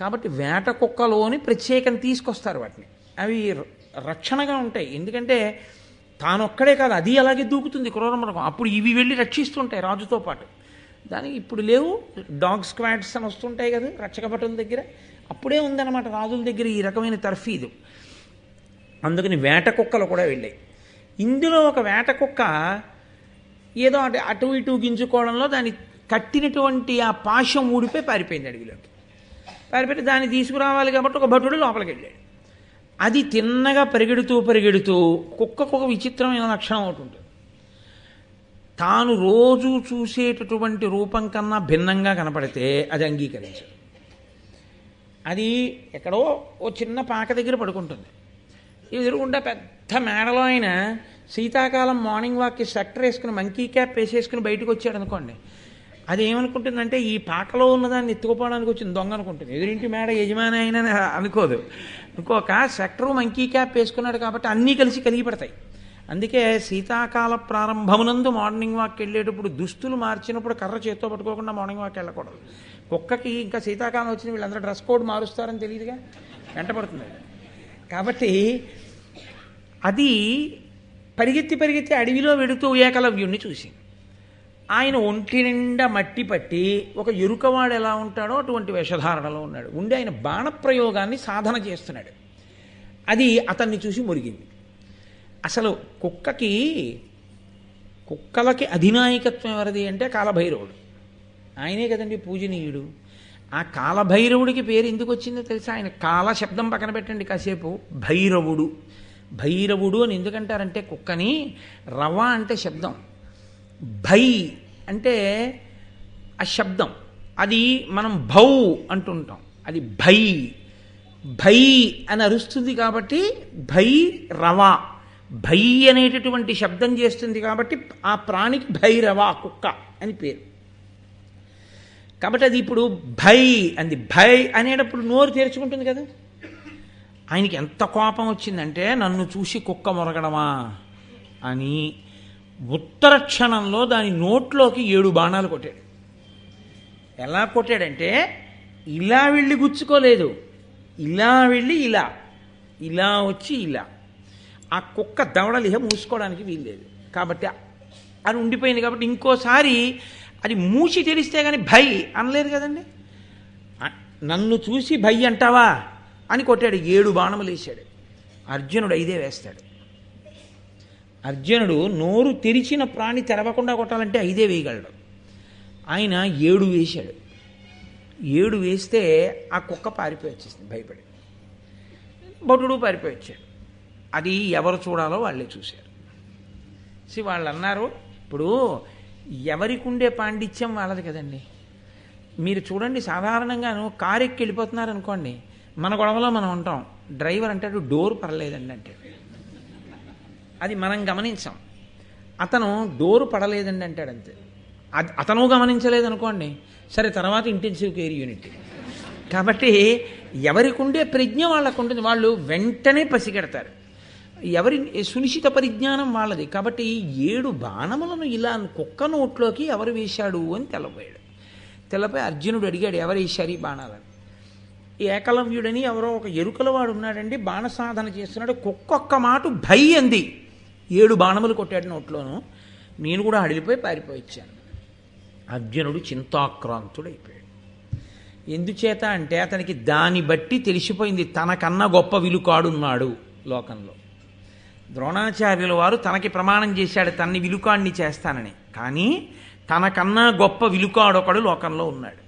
కాబట్టి వేట కుక్కలోని ప్రత్యేకం తీసుకొస్తారు వాటిని. అవి రక్షణగా ఉంటాయి. ఎందుకంటే తానొక్కడే కాదు, అది అలాగే దూకుతుంది క్రూర మృగం. అప్పుడు ఇవి వెళ్ళి రక్షిస్తుంటాయి రాజుతో పాటు. దానికి ఇప్పుడు లేవు, డాగ్ స్క్వాడ్స్ అని వస్తుంటాయి కదా రక్షక భటుల దగ్గర. అప్పుడే ఉందన్నమాట రాజుల దగ్గర ఈ రకమైన తర్ఫీదు. అందుకని వేట కుక్కలు కూడా వెళ్ళాయి. ఇందులో ఒక వేట కుక్క ఏదో అటు ఇటు గింజుకోవడంలో దాన్ని కట్టినటువంటి ఆ పాశం ఊడిపోయి పారిపోయింది అడవిలోకి. పారిపోయి దాన్ని తీసుకురావాలి కాబట్టి ఒక భటుడు లోపలికి వెళ్ళాడు. అది తిన్నగా పరిగెడుతూ కుక్కకు ఒక విచిత్రమైన లక్షణం ఒకటి ఉంటుంది. తాను రోజు చూసేటటువంటి రూపం కన్నా భిన్నంగా కనపడితే అది అంగీకరించదు. అది ఎక్కడో ఓ చిన్న పాక దగ్గర పడుకుంటుంది. ఎదురుగుండా పెద్ద మేడలో ఆయన శీతాకాలం మార్నింగ్ వాక్కి స్వెటర్ వేసుకుని మంకీ క్యాప్ వేసేసుకుని బయటకు వచ్చాడు అనుకోండి, అది ఏమనుకుంటుందంటే ఈ పాకలో ఉన్నదాన్ని ఎత్తుకుపోవడానికి వచ్చింది దొంగ అనుకుంటుంది. ఎదురింటి మేడ యజమాని అయినా అనుకోదు. ఇంకొక స్వెటరు మంకీ క్యాప్ వేసుకున్నాడు కాబట్టి అన్నీ కలిసి కలిగి పడతాయి. అందుకే శీతాకాల ప్రారంభమునందు మార్నింగ్ వాక్ వెళ్ళేటప్పుడు దుస్తులు మార్చినప్పుడు కర్ర చేత్తో పట్టుకోకుండా మార్నింగ్ వాక్ వెళ్ళకూడదు. కుక్కకి ఇంకా శీతాకాలం వచ్చిన వీళ్ళందరూ డ్రెస్ కోడ్ మారుస్తారని తెలియదుగా, వెంటపడుతుంది. కాబట్టి అది పరిగెత్తి అడవిలో వెడుతూ ఏకలవ్యుణ్ణి చూసింది. ఆయన ఒంటి నిండా మట్టి పట్టి ఒక ఎరుకవాడు ఎలా ఉంటాడో అటువంటి వేషధారణలో ఉన్నాడు. ఉండి ఆయన బాణప్రయోగాన్ని సాధన చేస్తున్నాడు. అది అతన్ని చూసి మురిగింది. అసలు కుక్కలకి అధినాయకత్వం ఎవరిది అంటే కాలభైరవుడు. ఆయనే కదండి పూజనీయుడు. ఆ కాలభైరవుడికి పేరు ఎందుకు వచ్చిందో తెలుసా? ఆయన కాల శబ్దం పక్కన పెట్టండి కాసేపు, భైరవుడు అని ఎందుకంటారంటే కుక్కని రవ అంటే శబ్దం, భై అంటే ఆ శబ్దం, అది మనం భౌ అంటుంటాం, అది భై అని అరుస్తుంది కాబట్టి భైరవ, భై అనేటటువంటి శబ్దం చేస్తుంది కాబట్టి ఆ ప్రాణికి భైరవ కుక్క అని పేరు. కాబట్టి అది ఇప్పుడు భై అనేటప్పుడు నోరు తెరుచుకుంటుంది కదా. ఆయనకి ఎంత కోపం వచ్చిందంటే నన్ను చూసి కుక్క మొరగడమా అని ఉత్తర క్షణంలో దాని నోట్లోకి 7 బాణాలు కొట్టాడు. ఎలా కొట్టాడంటే ఇలా వెళ్ళి గుచ్చుకోలేదు, ఇలా వెళ్ళి ఇలా వచ్చి ఇలా. ఆ కుక్క దవడలిహ మూసుకోవడానికి వీల్లేదు కాబట్టి అది ఉండిపోయింది. కాబట్టి ఇంకోసారి అది మూసి తెరిస్తే కానీ భై అనలేదు కదండి. నన్ను చూసి భై అంటావా అని కొట్టాడు. 7 బాణములు వేశాడు. అర్జునుడు 5 వేస్తాడు. అర్జునుడు నోరు తెరిచిన ప్రాణి తెరవకుండా కొట్టాలంటే 5 వేయగలడు. ఆయన 7 వేశాడు. 7 వేస్తే ఆ కుక్క పారిపోయి వచ్చేసింది భయపడి. భటుడు పారిపోయి వచ్చాడు. అది ఎవరు చూడాలో వాళ్ళే చూశారు. వాళ్ళు అన్నారు, ఇప్పుడు ఎవరికి ఉండే పాండిత్యం వాళ్ళది కదండి. మీరు చూడండి, సాధారణంగాను కారు ఎక్కి వెళ్ళిపోతున్నారు అనుకోండి, మన గొడవలో మనం ఉంటాం, డ్రైవర్ అంటాడు డోర్ పడలేదండి అంటాడు. అది మనం గమనించాం. అతను డోరు పడలేదండి అంటాడు అంతే. అతను గమనించలేదనుకోండి, సరే తర్వాత ఇంటెన్సివ్ కేర్ యూనిట్. కాబట్టి ఎవరికి ఉండే ప్రజ్ఞ వాళ్ళకు ఉంటుంది, వాళ్ళు వెంటనే పసిగడతారు. ఎవరి సునిశ్చిత పరిజ్ఞానం వాళ్ళది. కాబట్టి 7 బాణములను ఇలా కుక్క నోట్లోకి ఎవరు వేశాడు అని తెల్లపోయాడు. తెల్లపోయి అర్జునుడు అడిగాడు, ఎవరు వేశారు ఈ బాణాలని? ఏకలవ్యుడని ఎవరో ఒక ఎరుకలవాడు ఉన్నాడండి, బాణ సాధన చేస్తున్నాడు. కుక్కొక్క మాట భై అంది, 7 బాణములు కొట్టాడు నోట్లోను. నేను కూడా అడిగిపోయి పారిపోయి వచ్చాను. అర్జునుడు చింతాక్రాంతుడైపోయాడు. ఎందుచేత అంటే అతనికి దాన్ని బట్టి తెలిసిపోయింది తనకన్నా గొప్ప విలుకాడున్నాడు లోకంలో. ద్రోణాచార్యుల వారు తనకి ప్రమాణం చేశాడు తన్ని విలుకాడిని చేస్తానని. కానీ తనకన్నా గొప్ప విలుకాడొకడు లోకంలో ఉన్నాడు.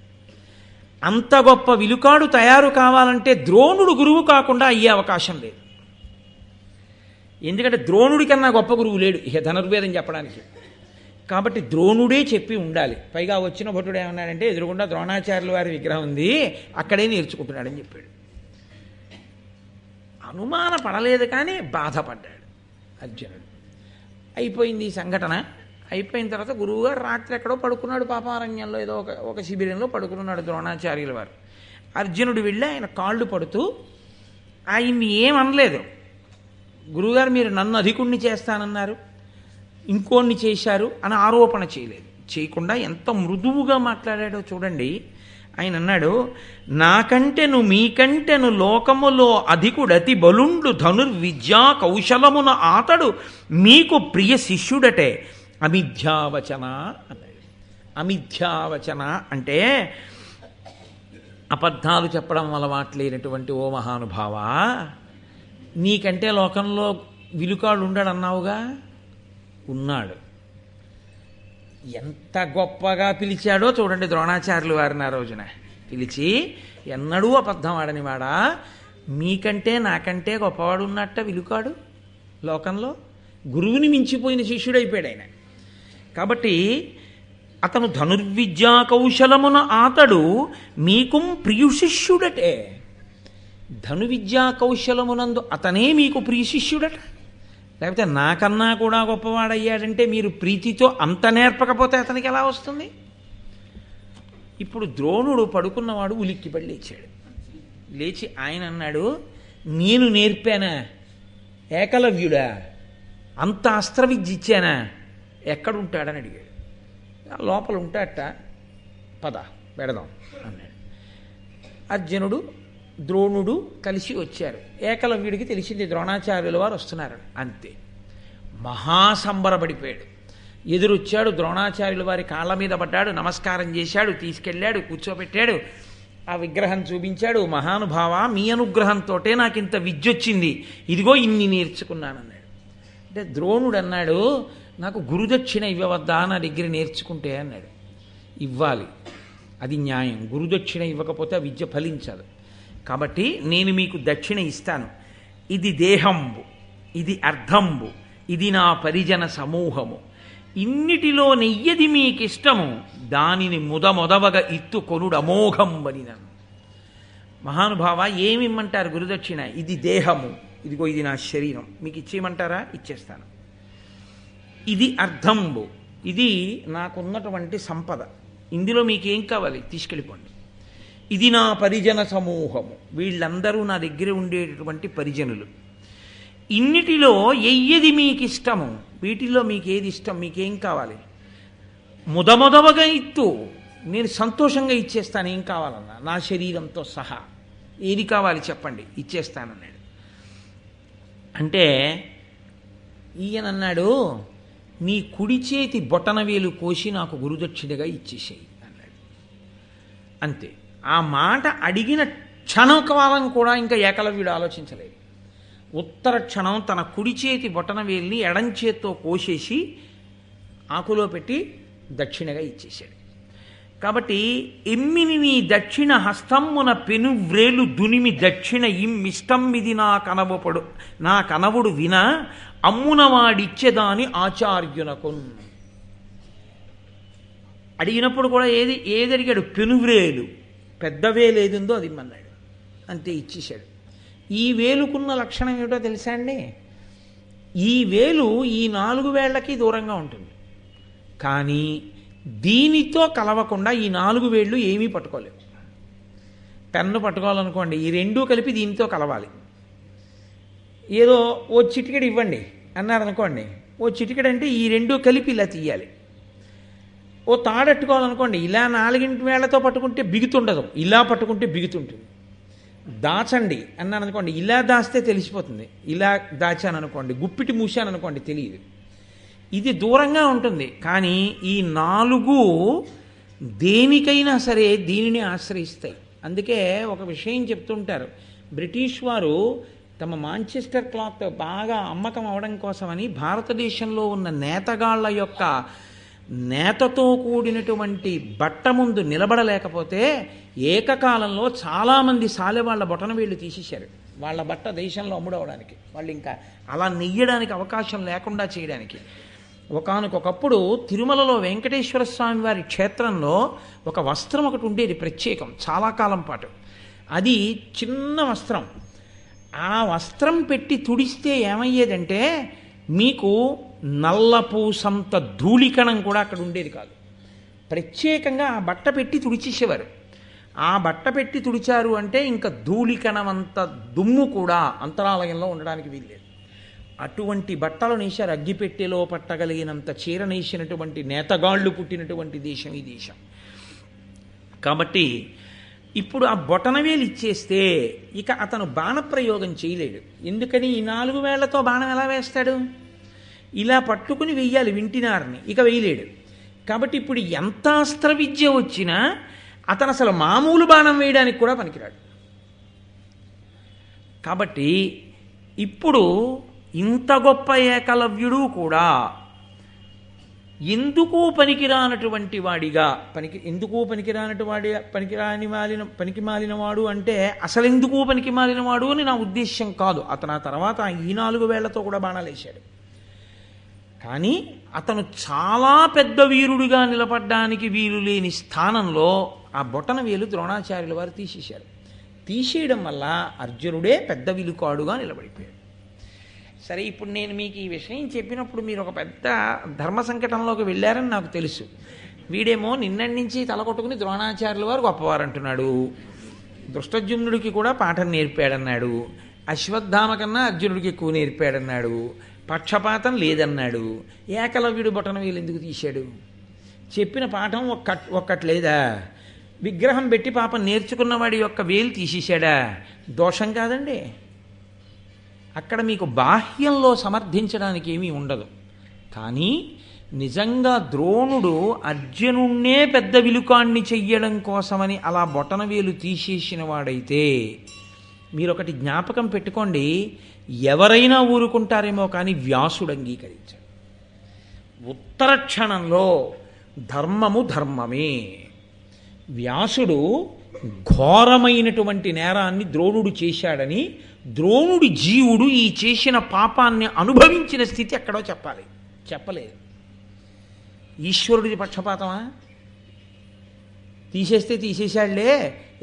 అంత గొప్ప విలుకాడు తయారు కావాలంటే ద్రోణుడు గురువు కాకుండా అయ్యే అవకాశం లేదు. ఎందుకంటే ద్రోణుడి కన్నా గొప్ప గురువు లేడు ఇక ధనుర్వేదం చెప్పడానికి. కాబట్టి ద్రోణుడే చెప్పి ఉండాలి. పైగా వచ్చిన భటుడు ఏమన్నాడంటే, ఎదురుగుండా ద్రోణాచార్యుల వారి విగ్రహం ఉంది, అక్కడే నేర్చుకుంటున్నాడని చెప్పాడు. అనుమాన పడలేదు కానీ బాధపడ్డాడు అర్జునుడు. అయిపోయింది ఈ సంఘటన. అయిపోయిన తర్వాత గురువుగారు రాత్రి ఎక్కడో పడుకున్నాడు, పాపారణ్యంలో ఏదో ఒక శిబిరంలో పడుకున్నాడు ద్రోణాచార్యుల వారు. అర్జునుడు వెళ్ళి ఆయన కాళ్ళు పడుతూ ఆయన్ని ఏమనలేదు. గురువుగారు మీరు నన్ను అధికుణ్ణి చేస్తానన్నారు, ఇంకోన్ని చేశారు అని ఆరోపణ చేయలేదు. చేయకుండా ఎంత మృదువుగా మాట్లాడాడో చూడండి. ఆయన అన్నాడు, నాకంటెను మీకంటెను లోకములో అధికుడతి బలుండు ధనుర్విద్యా కౌశలమున ఆతడు మీకు ప్రియ శిష్యుడటే అమిథ్యావచన అన్నాడు. అమిథ్యావచన అంటే అబద్ధాలు చెప్పడం అలవాట్లేనటువంటి ఓ మహానుభావా, నీకంటే లోకంలో విలుకాడు ఉండడన్నావుగా, ఉన్నాడు. ఎంత గొప్పగా పిలిచాడో చూడండి ద్రోణాచార్యులు వారిని ఆ రోజున పిలిచి, ఎన్నడూ అబద్ధం ఆడని వాడా, మీకంటే నాకంటే గొప్పవాడు ఉన్నట్ట విలుకాడు లోకంలో. గురువుని మించిపోయిన శిష్యుడైపోయాడు ఆయన. కాబట్టి అతను ధనుర్విద్యా కౌశలమున ఆతడు మీకు ప్రియు శిష్యుడటే. ధనువిద్యా కౌశలమునందు అతనే మీకు ప్రియ శిష్యుడట. లేకపోతే నాకన్నా కూడా గొప్పవాడయ్యాడంటే మీరు ప్రీతితో అంత నేర్పకపోతే అతనికి ఎలా వస్తుంది? ఇప్పుడు ద్రోణుడు పడుకున్నవాడు ఉలిక్కిపడి లేచాడు. లేచి ఆయన అన్నాడు, నేను నేర్పానా? ఏకలవ్యుడా? అంత అస్త్రవిద్య ఇచ్చానా? ఎక్కడుంటాడని అడిగాడు. లోపల ఉంటాడట, పద పెడదాం అన్నాడు. అర్జునుడు ద్రోణుడు కలిసి వచ్చారు. ఏకలవ్యుడికి తెలిసింది ద్రోణాచార్యుల వారు వస్తున్నారు. అంతే, మహాసంబరపడిపోయాడు. ఎదురొచ్చాడు, ద్రోణాచార్యుల వారి కాళ్ళ మీద పడ్డాడు, నమస్కారం చేశాడు, తీసుకెళ్ళాడు, కూర్చోబెట్టాడు, ఆ విగ్రహం చూపించాడు. మహానుభావ, మీ అనుగ్రహంతోటే నాకు ఇంత విద్య వచ్చింది, ఇదిగో ఇన్ని నేర్చుకున్నానన్నాడు. అంటే ద్రోణుడు అన్నాడు, నాకు గురుదక్షిణ ఇవ్వవద్దా నా దగ్గర నేర్చుకుంటే అన్నాడు. ఇవ్వాలి, అది న్యాయం. గురుదక్షిణ ఇవ్వకపోతే ఆ విద్య ఫలించదు. కాబట్టి నేను మీకు దక్షిణ ఇస్తాను. ఇది దేహంబు, ఇది అర్థంబు, ఇది నా పరిజన సమూహము. ఇన్నిటిలో నెయ్యది మీకిష్టము, దానిని మొదవగా ఇత్తు కొనుడు అమోఘంబని. నన్ను మహానుభావ ఏమిమ్మంటారు గురుదక్షిణ? ఇది దేహము, ఇదిగో ఇది నా శరీరం, మీకు ఇచ్చేయమంటారా? ఇచ్చేస్తాను. ఇది అర్థంబు, ఇది నాకున్నటువంటి సంపద, ఇందులో మీకేం కావాలి తీసుకెళ్ళిపోండి. ఇది నా పరిజన సమూహము, వీళ్ళందరూ నా దగ్గర ఉండేటటువంటి పరిజనులు. ఇన్నిటిలో ఎయ్యది మీకు ఇష్టము, వీటిల్లో మీకు ఏది ఇష్టం, మీకేం కావాలి? మొదవగా ఇత్తు, నేను సంతోషంగా ఇచ్చేస్తాను, ఏం కావాలన్నా నా శరీరంతో సహా ఏది కావాలి చెప్పండి, ఇచ్చేస్తానన్నాడు. అంటే ఈయనన్నాడు, నీ కుడి చేతి బొటనవేలు కోసి నాకు గురుదక్షిణగా ఇచ్చేసేయి అన్నాడు. అంతే. ఆ మాట అడిగిన క్షణకాలం కూడా ఇంకా ఏకలవ్యుడు ఆలోచించలేదు. ఉత్తర క్షణం తన కుడి చేతి బొటనవేలిని ఎడంచేత్తో కోసేసి ఆకులో పెట్టి దక్షిణగా ఇచ్చేశాడు. కాబట్టి ఎమ్మిని నీ దక్షిణ హస్తమ్మున పెనువ్రేలు దునిమి దక్షిణ ఇమ్మిష్టమ్మిది నా కనవుడు విన అమ్మునవాడిచ్చేదాని ఆచార్యునకు. అడిగినప్పుడు కూడా ఏది అడిగాడు? పెనువ్రేలు, పెద్దవేలు ఏదుందో అది ఇమ్మన్నాడు. అంతే, ఇచ్చేశాడు. ఈ వేలుకున్న లక్షణం ఏమిటో తెలుసా అండి? ఈ వేలు ఈ 4 వేళ్లకి దూరంగా ఉంటుంది, కానీ దీనితో కలవకుండా ఈ 4 వేళ్ళు ఏమీ పట్టుకోలేవు. పెన్ను పట్టుకోవాలనుకోండి, ఈ రెండూ కలిపి దీనితో కలవాలి. ఏదో ఓ చిటికెడు ఇవ్వండి అన్నారనుకోండి, ఓ చిటికెడు అంటే ఈ రెండూ కలిపి ఇలా తీయాలి. ఓ తాడట్టుకోవాలనుకోండి, ఇలా 4 వేళ్లతో పట్టుకుంటే బిగుతుండదు, ఇలా పట్టుకుంటే బిగుతుంటుంది. దాచండి అన్నాను అనుకోండి, ఇలా దాస్తే తెలిసిపోతుంది, ఇలా దాచాను అనుకోండి, గుప్పిటి మూసాను అనుకోండి తెలియదు. ఇది దూరంగా ఉంటుంది, కానీ ఈ 4 దేనికైనా సరే దీనిని ఆశ్రయిస్తాయి. అందుకే ఒక విషయం చెప్తుంటారు, బ్రిటిష్ వారు తమ మాంచెస్టర్ క్లాత్ బాగా అమ్మకం అవడం కోసమని భారతదేశంలో ఉన్న నేతగాళ్ల యొక్క నేతతో కూడినటువంటి బట్ట ముందు నిలబడలేకపోతే ఏకకాలంలో చాలామంది సాలెవాళ్ల బొటనవేళ్లు తీసేశారు, వాళ్ళ బట్ట దేశంలో అమ్ముడవడానికి. వాళ్ళు ఇంకా అలా నెయ్యడానికి అవకాశం లేకుండా చేయడానికి. ఒకానొకప్పుడు తిరుమలలో వెంకటేశ్వర స్వామి వారి క్షేత్రంలో ఒక వస్త్రం ఒకటి ఉండేది ప్రత్యేకం, చాలా కాలం పాటు. అది చిన్న వస్త్రం. ఆ వస్త్రం పెట్టి తుడిస్తే ఏమయ్యేదంటే మీకు నల్లపూసంత ధూళికణం కూడా అక్కడ ఉండేది కాదు. ప్రత్యేకంగా ఆ బట్ట పెట్టి తుడిచేసేవారు. ఆ బట్ట పెట్టి తుడిచారు అంటే ఇంకా ధూళికణం అంత దుమ్ము కూడా అంతరాలయంలో ఉండడానికి వీల్లేదు. అటువంటి బట్టలు నేశారు. అగ్గిపెట్టెలో పట్టగలిగినంత చీర నేసినటువంటి నేతగాళ్ళు పుట్టినటువంటి దేశం ఈ దేశం. కాబట్టి ఇప్పుడు ఆ బొటనవేలు ఇచ్చేస్తే ఇక అతను బాణప్రయోగం చేయలేడు. ఎందుకని? ఈ 4 వేళ్లతో బాణం ఎలా వేస్తాడు? ఇలా పట్టుకుని వెయ్యాలి వింటినారని, ఇక వేయలేడు. కాబట్టి ఇప్పుడు ఎంత అస్త్ర విద్య వచ్చినా అతను అసలు మామూలు బాణం వేయడానికి కూడా పనికిరాడు. కాబట్టి ఇప్పుడు ఇంత గొప్ప ఏకలవ్యుడు కూడా ఎందుకు పనికిరానటువంటి వాడిగా ఎందుకు పనికి మాలినవాడు అంటే అసలు ఎందుకు పనికి మాలినవాడు అని నా ఉద్దేశ్యం కాదు. అతను ఆ తర్వాత ఈ 4 వేళ్లతో కూడా బాణాలు వేశాడు. కానీ అతను చాలా పెద్ద వీరుడిగా నిలబడ్డానికి వీలు లేని స్థానంలో ఆ బొటన వేలు ద్రోణాచార్యుల వారు తీసేశారు. తీసేయడం వల్ల అర్జునుడే పెద్ద విలుకాడుగా నిలబడిపోయాడు. సరే, ఇప్పుడు నేను మీకు ఈ విషయం చెప్పినప్పుడు మీరు ఒక పెద్ద ధర్మ సంకటంలోకి వెళ్ళారని నాకు తెలుసు. వీడేమో నిన్నటి నుంచి తలకొట్టుకుని ద్రోణాచార్యుల వారు గొప్పవారు అంటున్నాడు, దృష్టజుమ్నుడికి కూడా పాఠం నేర్పాడన్నాడు, అశ్వత్థామ కన్నా అర్జునుడికి ఎక్కువ నేర్పాడన్నాడు, పక్షపాతం లేదన్నాడు. ఏకలవ్యుడు బొటన వేలు ఎందుకు తీశాడు? చెప్పిన పాఠం ఒక్కటి లేదా? విగ్రహం పెట్టి పాపం నేర్చుకున్నవాడి యొక్క వేలు తీసేశాడా? దోషం కాదండి. అక్కడ మీకు బాహ్యంలో సమర్థించడానికి ఏమీ ఉండదు. కానీ నిజంగా ద్రోణుడు అర్జునుణ్ణే పెద్ద విలుకాన్ని చెయ్యడం కోసమని అలా బొటనవేలు తీసేసిన వాడైతే మీరొకటి జ్ఞాపకం పెట్టుకోండి, ఎవరైనా ఊరుకుంటారేమో కానీ వ్యాసుడు అంగీకరించాడు. ఉత్తర క్షణంలో ధర్మము ధర్మమే. వ్యాసుడు ఘోరమైనటువంటి నేరాన్ని ద్రోణుడు చేశాడని, ద్రోణుడి జీవుడు ఈ చేసిన పాపాన్ని అనుభవించిన స్థితి ఎక్కడో చెప్పలేదు. ఈశ్వరుడిది పక్షపాతమా? తీసేస్తే తీసేశాడులే,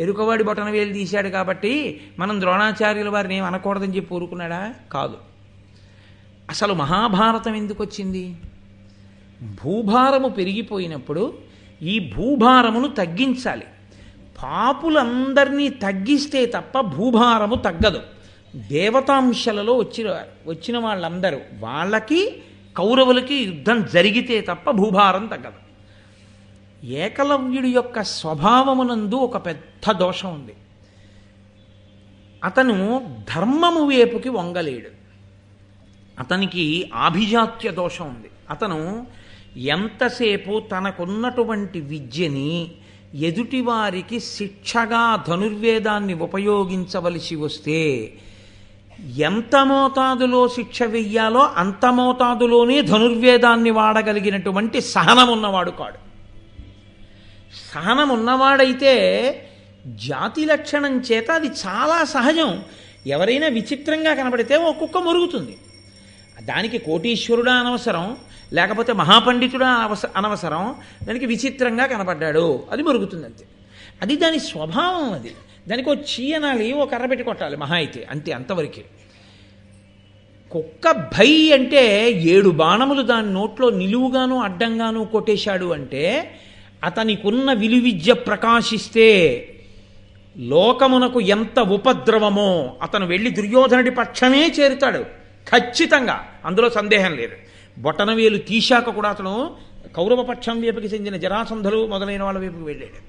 ఎరుకవాడి బొటన వేలు తీశాడు కాబట్టి మనం ద్రోణాచార్యుల వారిని ఏం అనకూడదని చెప్పి ఊరుకున్నాడా? కాదు. అసలు మహాభారతం ఎందుకు వచ్చింది? భూభారము పెరిగిపోయినప్పుడు ఈ భూభారమును తగ్గించాలి. పాపులందరినీ తగ్గిస్తే తప్ప భూభారము తగ్గదు. దేవతాంశలలో వచ్చిన వాళ్ళందరూ, వాళ్ళకి కౌరవులకి యుద్ధం జరిగితే తప్ప భూభారం తగ్గదు. ఏకలవ్యుడి యొక్క స్వభావమునందు ఒక పెద్ద దోషం ఉంది. అతను ధర్మము వైపుకి వంగలేడు. అతనికి ఆభిజాత్య దోషం ఉంది. అతను ఎంతసేపు తనకున్నటువంటి విద్యని ఎదుటివారికి శిక్షగా ధనుర్వేదాన్ని ఉపయోగించవలసి వస్తే ఎంత మోతాదులో శిక్ష వెయ్యాలో అంత మోతాదులోనే ధనుర్వేదాన్ని వాడగలిగినటువంటి సహనం ఉన్నవాడు కాడు. సహనం ఉన్నవాడైతే జాతి లక్షణం చేత అది చాలా సహజం. ఎవరైనా విచిత్రంగా కనబడితే ఓ కుక్క మొరుగుతుంది. దానికి కోటీశ్వరుడా అనవసరం, లేకపోతే మహాపండితుడా అనవసరం. దానికి విచిత్రంగా కనబడ్డాడు, అది మొరుగుతుంది అంతే. అది దాని స్వభావం. అది దానికి ఒక చీయనాలి, ఒక కర్ర పెట్టి కొట్టాలి మహా అయితే, అంతే, అంతవరకే. కుక్క భై అంటే 7 బాణములు దాని నోట్లో నిలువుగాను అడ్డంగాను కొట్టేశాడు అంటే అతనికున్న విలువిద్య ప్రకాశిస్తే లోకమునకు ఎంత ఉపద్రవమో అతను వెళ్ళి దుర్యోధనుడి పక్షమే చేరుతాడు ఖచ్చితంగా, అందులో సందేహం లేదు. బొటనవేలు తీశాక కూడా అతను కౌరవ పక్షం వైపుకి చెందిన జరాసంధులు మొదలైన వాళ్ళ వైపుకి వెళ్ళాడు.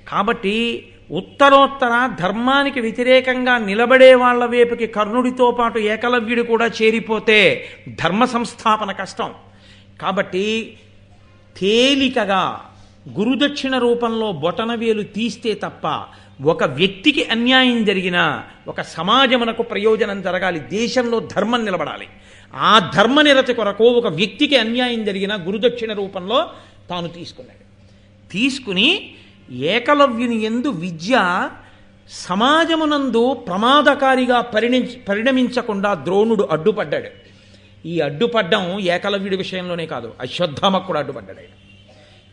కాబట్టి ఉత్తరోత్తర ధర్మానికి వ్యతిరేకంగా నిలబడే వాళ్ళ వైపుకి కర్ణుడితో పాటు ఏకలవ్యుడు కూడా చేరిపోతే ధర్మ సంస్థాపన కష్టం. కాబట్టి తేలికగా గురుదక్షిణ రూపంలో బొటనవేలు తీస్తే తప్ప ఒక వ్యక్తికి అన్యాయం జరిగినా ఒక సమాజమునకు ప్రయోజనం జరగాలి, దేశంలో ధర్మం నిలబడాలి. ఆ ధర్మనిరతి కొరకు ఒక వ్యక్తికి అన్యాయం జరిగిన గురుదక్షిణ రూపంలో తాను తీసుకున్నాడు. తీసుకుని ఏకలవ్యుని యందు విద్య సమాజమునందు ప్రమాదకారిగా పరిణమించకుండా ద్రోణుడు అడ్డుపడ్డాడు. ఈ అడ్డుపడ్డం ఏకలవ్యుడి విషయంలోనే కాదు, అశ్వత్థామకు కూడా అడ్డుపడ్డాడు.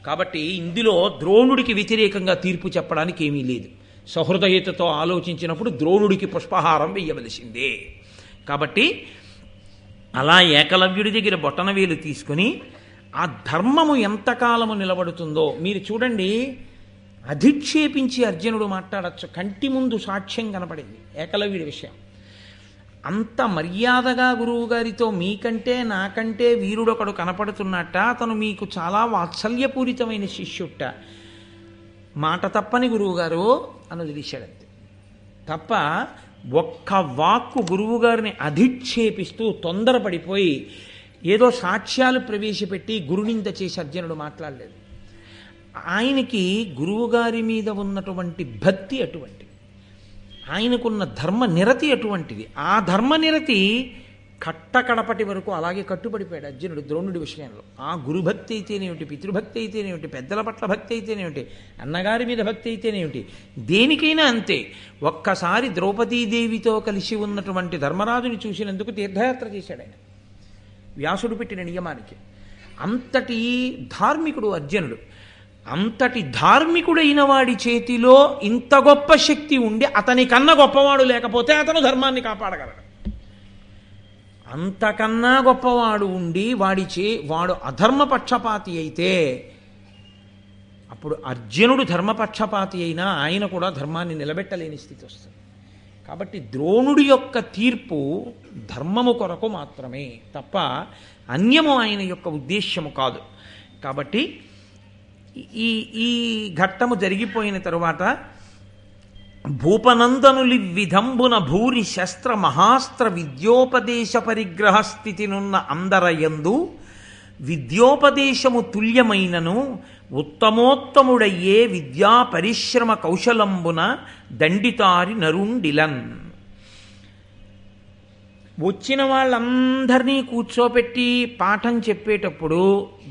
కాబట్టి ఇందులో ద్రోణుడికి వ్యతిరేకంగా తీర్పు చెప్పడానికి ఏమీ లేదు. సహృదయతతో ఆలోచించినప్పుడు ద్రోణుడికి పుష్పహారం వెయ్యవలసిందే. కాబట్టి అలా ఏకలవ్యుడి దగ్గర బొటనవేలు తీసుకుని ఆ ధర్మము ఎంతకాలము నిలబడుతుందో మీరు చూడండి. అధిక్షేపించి అర్జునుడు మాట్లాడచ్చు, కంటి ముందు సాక్ష్యం కనపడింది ఏకలవ్యుడి విషయం. అంత మర్యాదగా గురువుగారితో మీకంటే నాకంటే వీరుడొకడు కనపడుతున్నట్ట, అతను మీకు చాలా వాత్సల్యపూరితమైన శిష్యుట్ట, మాట తప్పని గురువుగారు అని వదిలేశాడంతే. తప్ప ఒక్క వాక్కు గురువుగారిని అధిక్షేపిస్తూ తొందరపడిపోయి ఏదో సాక్ష్యాలు ప్రవేశపెట్టి గురునింద చేసి అర్జునుడు మాట్లాడలేదు. ఆయనకి గురువుగారి మీద ఉన్నటువంటి భక్తి అటువంటి, ఆయనకున్న ధర్మ నిరతి అటువంటిది. ఆ ధర్మ నిరతి కట్టకడపటి వరకు అలాగే కట్టుబడిపోయాడు అర్జునుడు ద్రోణుడి విషయంలో. ఆ గురుభక్తి అయితేనేమిటి, పితృభక్తి అయితేనేమిటి, పెద్దల పట్ల భక్తి అయితేనేమిటి, అన్నగారి మీద భక్తి అయితేనేమిటి, దేనికైనా అంతే. ఒక్కసారి ద్రౌపదీదేవితో కలిసి ఉన్నటువంటి ధర్మరాజుని చూసినందుకు తీర్థయాత్ర చేశాడు ఆయన, వ్యాసుడు పెట్టిన నియమానికి. అంతటి ధార్మికుడు అర్జునుడు. అంతటి ధార్మికుడైన వాడి చేతిలో ఇంత గొప్ప శక్తి ఉండి అతని కన్నా గొప్పవాడు లేకపోతే అతను ధర్మాన్ని కాపాడగలడు. అంతకన్నా గొప్పవాడు ఉండి వాడు అధర్మపక్షపాతి అయితే అప్పుడు అర్జునుడు ధర్మపక్షపాతి అయినా ఆయన కూడా ధర్మాన్ని నిలబెట్టలేని స్థితి వస్తుంది. కాబట్టి ద్రోణుడి యొక్క తీర్పు ధర్మము కొరకు మాత్రమే తప్ప అన్యము ఆయన యొక్క ఉద్దేశ్యము కాదు. కాబట్టి ఈ ఘట్టము జరిగిపోయిన తరువాత భూపనందనులి విధంబున భూరి శస్త్ర మహాస్త్ర విద్యోపదేశ పరిగ్రహ స్థితినున్న అందరయందు విద్యోపదేశము తుల్యమైనను ఉత్తమోత్తముడయ్యే విద్యా పరిశ్రమ కౌశలంబున దండితారి నరుండిలన్. వచ్చిన వాళ్ళందరినీ కూర్చోపెట్టి పాఠం చెప్పేటప్పుడు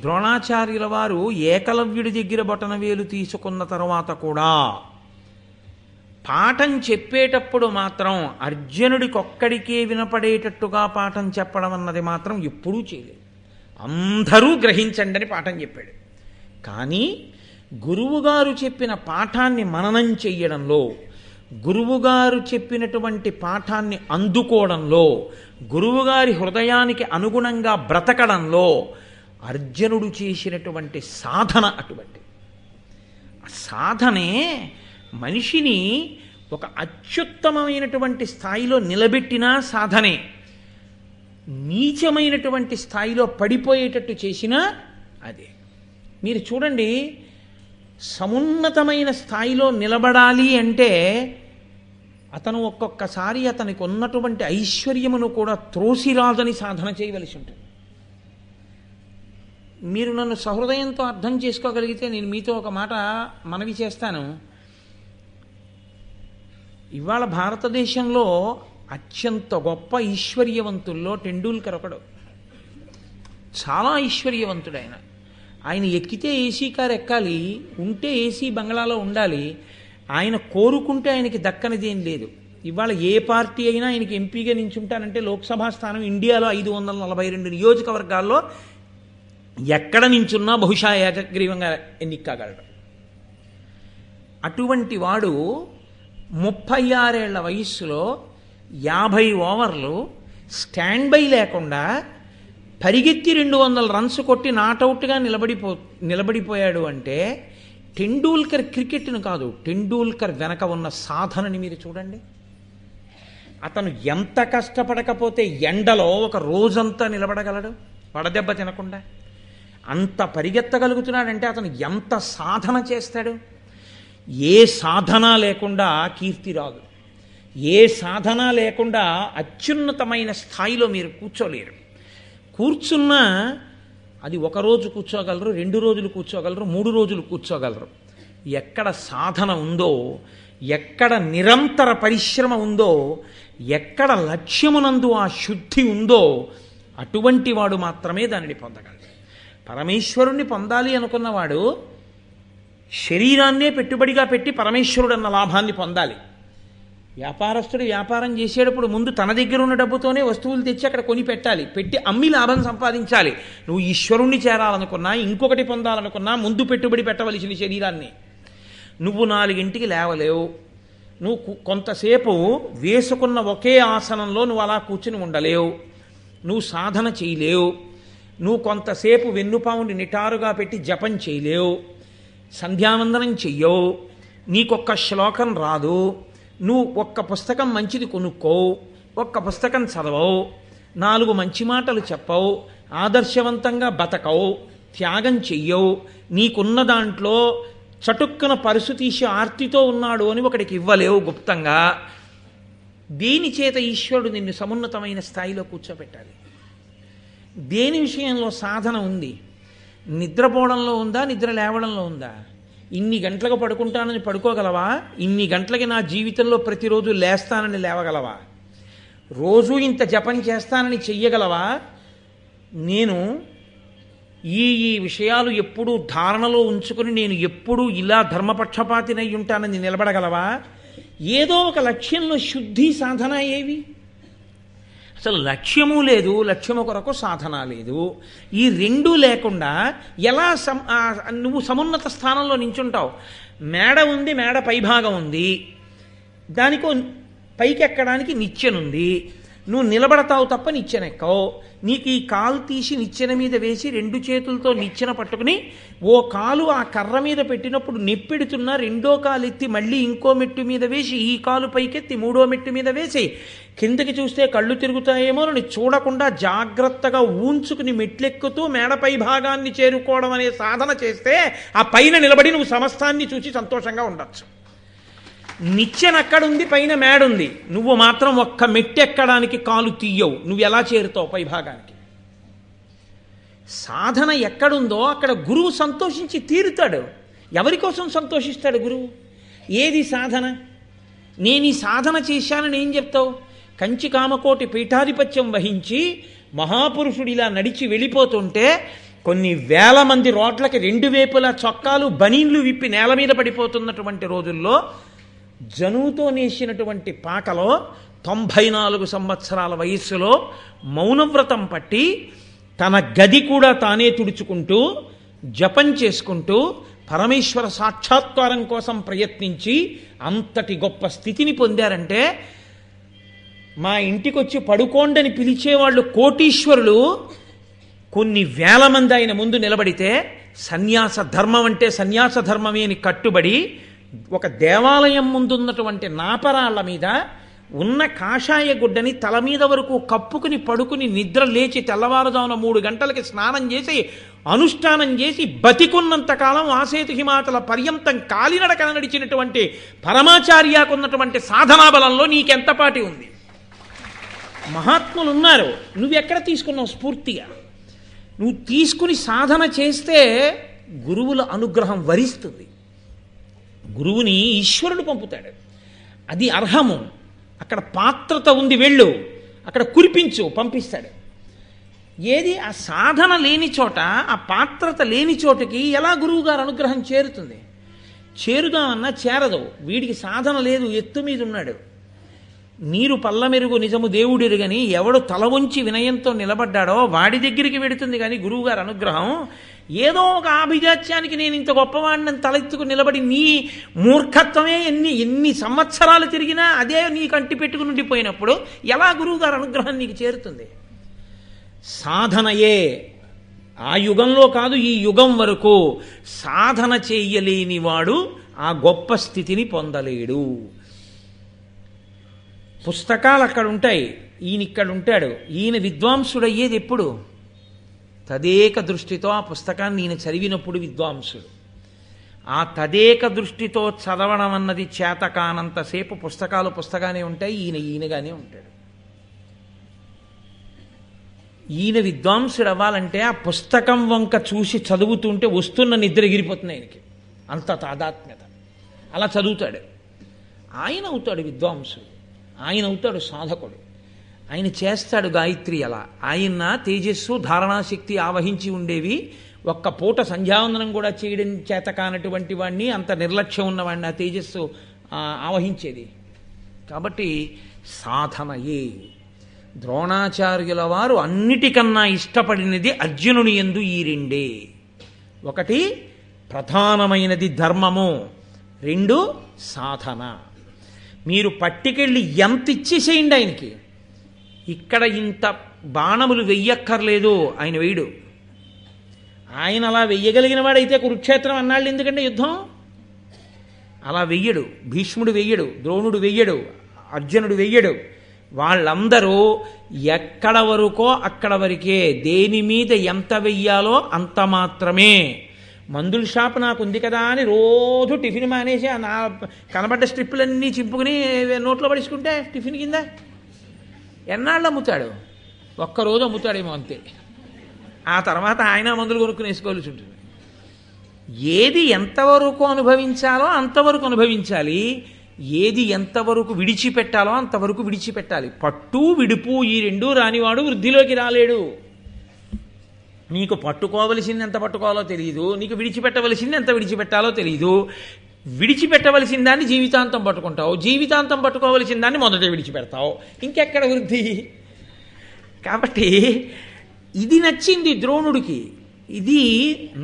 ద్రోణాచార్యుల వారు ఏకలవ్యుడి దగ్గర బొటనవేలు తీసుకున్న తర్వాత కూడా పాఠం చెప్పేటప్పుడు మాత్రం అర్జునుడికొక్కడికే వినపడేటట్టుగా పాఠం చెప్పడం అన్నది మాత్రం ఎప్పుడూ చేయలేదు. అందరూ గ్రహించండి అని పాఠం చెప్పాడు. కానీ గురువుగారు చెప్పిన పాఠాన్ని మననం చెయ్యడంలో, గురువుగారు చెప్పినటువంటి పాఠాన్ని అందుకోవడంలో, గురువుగారి హృదయానికి అనుగుణంగా బ్రతకడంలో అర్జునుడు చేసినటువంటి సాధన అటువంటి. ఆ సాధనే మనిషిని ఒక అత్యుత్తమమైనటువంటి స్థాయిలో నిలబెట్టినా సాధనే, నీచమైనటువంటి స్థాయిలో పడిపోయేటట్టు చేసినా అదే. మీరు చూడండి, సమున్నతమైన స్థాయిలో నిలబడాలి అంటే అతను ఒక్కొక్కసారి అతనికి ఉన్నటువంటి ఐశ్వర్యమును కూడా త్రోసిరాదని సాధన చేయవలసి ఉంటుంది. మీరు నన్ను సహృదయంతో అర్థం చేసుకోగలిగితే నేను మీతో ఒక మాట మనవి చేస్తాను. ఇవాళ భారతదేశంలో అత్యంత గొప్ప ఐశ్వర్యవంతుల్లో టెండూల్కర్ ఒకడు. చాలా ఐశ్వర్యవంతుడు ఆయన. ఆయన ఎక్కితే ఏసీ కారు ఎక్కాలి, ఉంటే ఏసీ బంగ్లాలో ఉండాలి. ఆయన కోరుకుంటే ఆయనకి దక్కనిది ఏం లేదు. ఇవాళ ఏ పార్టీ అయినా ఆయనకి ఎంపీగా నించుంటానంటే లోక్సభ స్థానం ఇండియాలో 542 నియోజకవర్గాల్లో ఎక్కడ నించున్నా బహుశా ఏకగ్రీవంగా ఎన్నిక కాగలడు. అటువంటి వాడు 36 ఏళ్ల వయస్సులో 50 ఓవర్లు స్టాండ్ బై లేకుండా పరిగెత్తి 200 రన్స్ కొట్టి నాటౌట్గా నిలబడిపోయాడు అంటే టెండూల్కర్ క్రికెట్ను కాదు, టెండూల్కర్ వెనక ఉన్న సాధనని మీరు చూడండి. అతను ఎంత కష్టపడకపోతే ఎండలో ఒక రోజంతా నిలబడగలడు వడదెబ్బ తినకుండా. అంత పరిగెత్తగలుగుతున్నాడంటే అతను ఎంత సాధన చేస్తాడు. ఏ సాధన లేకుండా కీర్తి రాదు. ఏ సాధన లేకుండా అత్యున్నతమైన స్థాయిలో మీరు కూర్చోలేరు. కూర్చున్నా అది 1 రోజు కూర్చోగలరు, 2 రోజులు కూర్చోగలరు, 3 రోజులు కూర్చోగలరు. ఎక్కడ సాధన ఉందో, ఎక్కడ నిరంతర పరిశ్రమ ఉందో, ఎక్కడ లక్ష్యమునందు ఆ శుద్ధి ఉందో అటువంటి వాడు మాత్రమే దానిని పొందగలడు. పరమేశ్వరుణ్ణి పొందాలి అనుకున్నవాడు శరీరాన్నే పెట్టుబడిగా పెట్టి పరమేశ్వరుడన్న లాభాన్ని పొందాలి. వ్యాపారస్తుడు వ్యాపారం చేసేటప్పుడు ముందు తన దగ్గర ఉన్న డబ్బుతోనే వస్తువులు తెచ్చి అక్కడ కొని పెట్టాలి, పెట్టి అమ్మి లాభం సంపాదించాలి. నువ్వు ఈశ్వరుణ్ణి చేరాలనుకున్నా, ఇంకొకటి పొందాలనుకున్నా ముందు పెట్టుబడి పెట్టవలసిన శరీరాన్ని. నువ్వు 4ంటికి లేవలేవు, నువ్వు కొంతసేపు వేసుకున్న ఒకే ఆసనంలో నువ్వు అలా కూర్చుని ఉండలేవు, నువ్వు సాధన చేయలేవు, నువ్వు కొంతసేపు వెన్నుపాముని నిటారుగా పెట్టి జపం చేయలేవు, సంధ్యావందనం చెయ్యవు, నీకొక్క శ్లోకం రాదు, నువ్వు ఒక్క పుస్తకం మంచిది కొనుక్కోవు, ఒక్క పుస్తకం చదవవు, 4 మంచి మాటలు చెప్పవు, ఆదర్శవంతంగా బతకవు, త్యాగం చెయ్యవు, నీకున్న దాంట్లో చటుక్కున పరుసు తీసి ఆర్తితో ఉన్నాడు అని ఒకడికి ఇవ్వలేవు గుప్తంగా. దేని చేత ఈశ్వరుడు నిన్ను సమున్నతమైన స్థాయిలో కూర్చోబెట్టాలి? దేని విషయంలో సాధన ఉంది? నిద్రపోవడంలో ఉందా, నిద్ర లేవడంలో ఉందా? ఇన్ని గంటలకు పడుకుంటానని పడుకోగలవా? ఇన్ని గంటలకి నా జీవితంలో ప్రతిరోజు లేస్తానని లేవగలవా? రోజు ఇంత జపం చేస్తానని చెయ్యగలవా? నేను ఈ విషయాలు ఎప్పుడూ ధారణలో ఉంచుకుని నేను ఎప్పుడూ ఇలా ధర్మపక్షపాతినై ఉంటానని నిలబడగలవా? ఏదో ఒక లక్ష్యంలో శుద్ధి సాధన ఏవి? అసలు లక్ష్యము లేదు, లక్ష్యము కొరకు సాధన లేదు. ఈ 2 లేకుండా ఎలా నువ్వు సమున్నత స్థానంలో నించుంటావు? మేడ ఉంది, మేడ పైభాగం ఉంది, దానికో పైకి ఎక్కడానికి నిచ్చెనుంది. నువ్వు నిలబడతావు తప్ప నిచ్చెనెక్కవు. నీకు ఈ కాలు తీసి నిచ్చెన మీద వేసి 2 చేతులతో నిచ్చెన పట్టుకుని ఓ కాలు ఆ కర్ర మీద పెట్టినప్పుడు నెప్పెడుతున్నా 2వ కాలు ఎత్తి మళ్ళీ ఇంకో మెట్టు మీద వేసి ఈ కాలు పైకెత్తి 3వ మెట్టు మీద వేసి కిందకి చూస్తే కళ్ళు తిరుగుతాయేమో అని చూడకుండా జాగ్రత్తగా ఊంచుకుని మెట్లెక్కుతూ మేడపై భాగాన్ని చేరుకోవడం అనే సాధన చేస్తే ఆ పైన నిలబడి నువ్వు సమస్తాన్ని చూసి సంతోషంగా ఉండొచ్చు. నిచ్చెనక్కడుంది, పైన మేడుంది, నువ్వు మాత్రం ఒక్క మెట్టెక్కడానికి కాలు తీయవు. నువ్వు ఎలా చేరుతావు పై భాగానికి? సాధన ఎక్కడుందో అక్కడ గురువు సంతోషించి తీరుతాడు. ఎవరి కోసం సంతోషిస్తాడు గురువు? ఏది సాధన? నేను ఈ సాధన చేశానని ఏం చెప్తావు? కంచి కామకోటి పీఠాధిపత్యం వహించి మహాపురుషుడిలా నడిచి వెళ్ళిపోతుంటే కొన్ని వేల మంది రోడ్లకి 2 వైపులా చొక్కాలు బనీన్లు విప్పి నేల మీద పడిపోతున్నటువంటి రోజుల్లో జనువుతో నేసినటువంటి పాకలో 94 సంవత్సరాల వయస్సులో మౌనవ్రతం పట్టి తన గది కూడా తానే తుడుచుకుంటూ జపం చేసుకుంటూ పరమేశ్వర సాక్షాత్కారం కోసం ప్రయత్నించి అంతటి గొప్ప స్థితిని పొందారంటే, మా ఇంటికి వచ్చి పడుకోండని పిలిచేవాళ్ళు కోటీశ్వరులు కొన్ని వేల మంది ఆయన ముందు నిలబడితే సన్యాస ధర్మం అంటే సన్యాస ధర్మమే అని కట్టుబడి ఒక దేవాలయం ముందున్నటువంటి నాపరాళ్ల మీద ఉన్న కాషాయ గుడ్డని తల మీద వరకు కప్పుకుని పడుకుని నిద్ర లేచి తెల్లవారుజామున 3 గంటలకి స్నానం చేసి అనుష్ఠానం చేసి బతికున్నంతకాలం ఆసేతు హిమాచల పర్యంతం కాలినడకన నడిచినటువంటి పరమాచార్యకున్నటువంటి సాధనా బలంలో నీకెంతపాటి ఉంది? మహాత్ములు ఉన్నారు, నువ్వెక్కడ తీసుకున్నావు స్ఫూర్తిగా? నువ్వు తీసుకుని సాధన చేస్తే గురువుల అనుగ్రహం వరిస్తుంది. గురువుని ఈశ్వరుడు పంపుతాడు, అది అర్హము. అక్కడ పాత్రత ఉంది, వెళ్ళు అక్కడ కురిపించు, పంపిస్తాడు. ఏది ఆ సాధన లేని చోట, ఆ పాత్రత లేని చోటుకి ఎలా గురువుగారు అనుగ్రహం చేరుతుంది? చేరుదామన్నా చేరదు. వీడికి సాధన లేదు, ఎత్తు మీద ఉన్నాడు. నీరు పల్లమెరుగు నిజము దేవుడిరుగని ఎవడు తల వంచి వినయంతో నిలబడ్డాడో వాడి దగ్గరికి వెడుతుంది కానీ గురువుగారి అనుగ్రహం. ఏదో ఒక ఆభిజాత్యానికి నేను ఇంత గొప్పవాడిని తలెత్తుకు నిలబడి నీ మూర్ఖత్వమే ఎన్ని సంవత్సరాలు తిరిగినా అదే నీ కంటి పెట్టుకుని ఉండిపోయినప్పుడు ఎలా గురువుగారి అనుగ్రహం నీకు చేరుతుంది? సాధనయే ఆ యుగంలో కాదు ఈ యుగం వరకు సాధన చేయలేనివాడు ఆ గొప్ప స్థితిని పొందలేడు. పుస్తకాలు అక్కడ ఉంటాయి, ఈయన ఇక్కడ ఉంటాడు. ఈయన విద్వాంసుడయ్యేది ఎప్పుడు? తదేక దృష్టితో ఆ పుస్తకాన్ని ఈయన చదివినప్పుడు విద్వాంసుడు. ఆ తదేక దృష్టితో చదవడం అన్నది చేత కానంతసేపు పుస్తకాలు పుస్తకానే ఉంటాయి, ఈయనగానే ఉంటాడు. ఈయన విద్వాంసుడు అవ్వాలంటే ఆ పుస్తకం వంక చూసి చదువుతుంటే వస్తున్న నిద్ర ఎగిరిపోతుంది ఆయనకి, అంత తాదాత్మ్యత. అలా చదువుతాడు, ఆయన అవుతాడు విద్వాంసుడు, ఆయన అవుతాడు సాధకుడు. ఆయన చేస్తాడు గాయత్రి. అలా ఆయన తేజస్సు ధారణాశక్తి ఆవహించి ఉండేవి. ఒక్క పూట సంధ్యావందనం కూడా చేయడం చేత కానటువంటి వాడిని, అంత నిర్లక్ష్యం ఉన్నవాడిని ఆ తేజస్సు ఆవహించేది. కాబట్టి సాధనయే. ద్రోణాచార్యుల వారు అన్నిటికన్నా ఇష్టపడినది అర్జునుని యందు ఈ రెండే. ఒకటి ప్రధానమైనది ధర్మము, రెండు సాధన. మీరు పట్టుకెళ్ళి ఎంత ఇచ్చేసేయండి ఆయనకి, ఇక్కడ ఇంత బాణములు వెయ్యక్కర్లేదు, ఆయన వేయడు. ఆయన అలా వెయ్యగలిగిన వాడైతే కురుక్షేత్రం అన్నాళ్ళు ఎందుకంటే యుద్ధం అలా వెయ్యడు. భీష్ముడు వెయ్యడు, ద్రోణుడు వెయ్యడు, అర్జునుడు వెయ్యడు. వాళ్ళందరూ ఎక్కడ వరకో అక్కడ వరకే, దేని మీద ఎంత వెయ్యాలో అంత మాత్రమే. మందుల షాప్ నాకు ఉంది కదా అని రోజు టిఫిన్ మానేసి నా కనబడ్డ స్ట్రిప్పులన్నీ చింపుకుని నోట్లో పడుచుకుంటే టిఫిన్ కింద ఎన్నాళ్ళు అమ్ముతాడు? ఒక్కరోజు అమ్ముతాడేమో అంతే. ఆ తర్వాత ఆయన మందులు కొనుక్కుని వేసుకోవాల్సి ఉంటుంది. ఏది ఎంతవరకు అనుభవించాలో అంతవరకు అనుభవించాలి, ఏది ఎంతవరకు విడిచిపెట్టాలో అంతవరకు విడిచిపెట్టాలి. పట్టు విడుపు ఈ రెండూ రానివాడు వృద్ధిలోకి రాలేడు. నీకు పట్టుకోవలసింది ఎంత పట్టుకోవాలో తెలియదు, నీకు విడిచిపెట్టవలసింది ఎంత విడిచిపెట్టాలో తెలియదు. విడిచిపెట్టవలసిన దాన్ని జీవితాంతం పట్టుకుంటావు, జీవితాంతం పట్టుకోవలసిన దాన్ని మొదట విడిచిపెడతావు, ఇంకెక్కడ వృద్ధి? కాబట్టి ఇది నచ్చింది ద్రోణుడికి. ఇది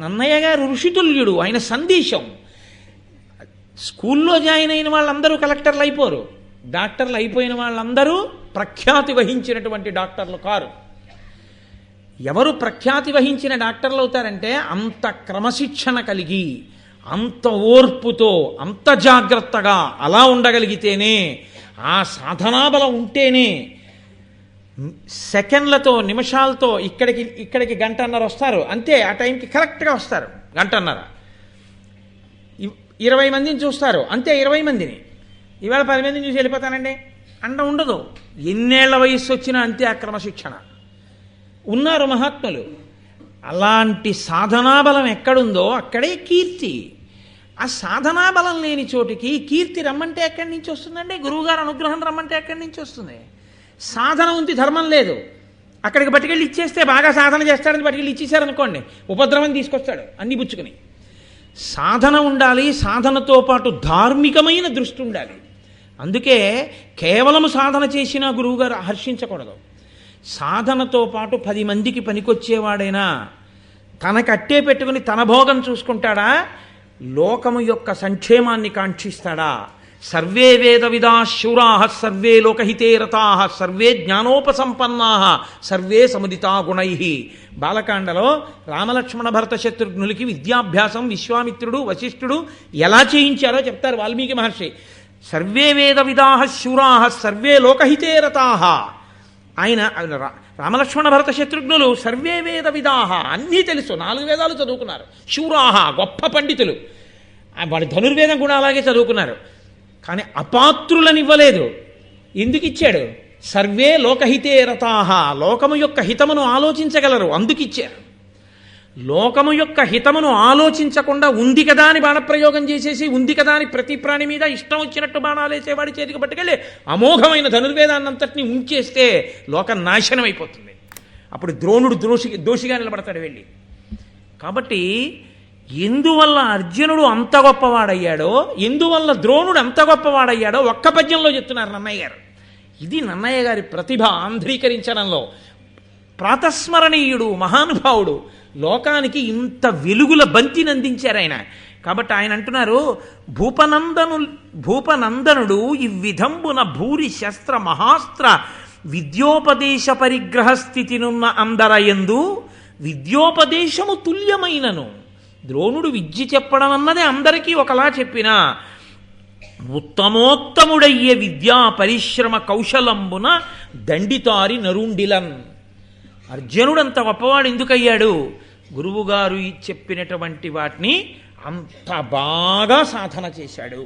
నన్నయ్య గారు ఋషితుల్యుడు, ఆయన సందేశం. స్కూల్లో జాయిన్ అయిన వాళ్ళందరూ కలెక్టర్లు అయిపోరు, డాక్టర్లు అయిపోయిన వాళ్ళందరూ ప్రఖ్యాతి వహించినటువంటి డాక్టర్లు కారు. ఎవరు ప్రఖ్యాతి వహించిన డాక్టర్లు అవుతారంటే అంత క్రమశిక్షణ కలిగి, అంత ఓర్పుతో, అంత జాగ్రత్తగా అలా ఉండగలిగితేనే, ఆ సాధనాబలం ఉంటేనే. సెకండ్లతో నిమిషాలతో ఇక్కడికి గంటన్నర వస్తారు అంతే, ఆ టైంకి కరెక్ట్గా వస్తారు. గంటన్నర 20 మందిని చూస్తారు అంతే, 20 మందిని. ఇవాళ 10 మందిని చూసి వెళ్ళిపోతానండి అండ ఉండదు. ఎన్నేళ్ల వయస్సు వచ్చినా అంతే ఆ క్రమశిక్షణ. ఉన్నారు మహాత్ములు. అలాంటి సాధనాబలం ఎక్కడుందో అక్కడే కీర్తి. ఆ సాధనాబలం లేని చోటికి కీర్తి రమ్మంటే ఎక్కడి నుంచి వస్తుందండి? గురువుగారు అనుగ్రహం రమ్మంటే ఎక్కడి నుంచి వస్తుంది? సాధన ఉంది, ధర్మం లేదు. అక్కడికి పట్టుకెళ్ళి ఇచ్చేస్తే బాగా సాధన చేస్తాడని పట్టుకెళ్ళి ఇచ్చేసారనుకోండి, ఉపద్రవం తీసుకొస్తాడు అన్ని పుచ్చుకుని. సాధన ఉండాలి, సాధనతో పాటు ధార్మికమైన దృష్టి ఉండాలి. అందుకే కేవలం సాధన చేసినా గురువుగారు హర్షించకూడదు. సాధనతో పాటు 10 మందికి పనికొచ్చేవాడైనా తనకట్టే పెట్టుకుని తన భోగం చూసుకుంటాడా, లోకము యొక్క సంక్షేమాన్ని కాంక్షిస్తాడా? సర్వే వేద విదా Shura survey లోకహితే రతా survey జ్ఞానోపసంపన్నా survey సముదితా గుణై. బాలకాండలో Ramalakshmana భరత శత్రుఘ్నులకి విద్యాభ్యాసం విశ్వామిత్రుడు వశిష్ఠుడు ఎలా చేయించారో చెప్తారు వాల్మీకి మహర్షి. సర్వే వేద విదా శూరా సర్వే లోకహితే రతా. ఆయన రామలక్ష్మణ భరత శత్రుఘ్నులు సర్వే వేద విదాహ, అన్నీ తెలుసు, 4 వేదాలు చదువుకున్నారు. శూరాహ, గొప్ప పండితులు. వాడి ధనుర్వేదం కూడా అలాగే చదువుకున్నారు. కానీ అపాత్రులను ఇవ్వలేదు. ఎందుకు ఇచ్చాడు? సర్వే లోకహితే రతాహ, లోకము యొక్క హితమును ఆలోచించగలరు, అందుకిచ్చారు. లోకము యొక్క హితమును ఆలోచించకుండా ఉంది కదా అని బాణప్రయోగం చేసేసి, ఉంది కదా అని ప్రతి ప్రాణి మీద ఇష్టం వచ్చినట్టు బాణాలు వేసేవాడి చేతికి పట్టుకెళ్ళి అమోఘమైన ధనుర్వేదాన్నంతటినీ ఉంచేస్తే లోకం నాశనం అయిపోతుంది. అప్పుడు ద్రోణుడు దోషిగా నిలబడతాడు వెళ్ళి. కాబట్టి ఎందువల్ల అర్జునుడు అంత గొప్పవాడయ్యాడో, ఎందువల్ల ద్రోణుడు అంత గొప్పవాడయ్యాడో ఒక్క పద్యంలో చెప్తున్నారు నన్నయ్య గారు. ఇది నన్నయ్య గారి ప్రతిభ ఆంధ్రీకరించడంలో. ప్రాతస్మరణీయుడు, మహానుభావుడు, లోకానికి ఇంత వెలుగుల బంతిని అందించారు ఆయన. కాబట్టి ఆయన అంటున్నారు, భూపనందనుడు ఈ విధంబున భూరి శస్త్ర మహాస్త్ర విద్యోపదేశ పరిగ్రహ స్థితినున్న అందరయందు విద్యోపదేశము తుల్యమైనను. ద్రోణుడు విద్య చెప్పడం అన్నది అందరికీ ఒకలా చెప్పినా ఉత్తమోత్తముడయ్యే విద్యా పరిశ్రమ కౌశలంబున దండితారి నరుండిలన్. అర్జునుడంత గొప్పవాడు ఎందుకయ్యాడు? గురువుగారు చెప్పినటువంటి వాటిని అంత బాగా సాధన చేశాడు.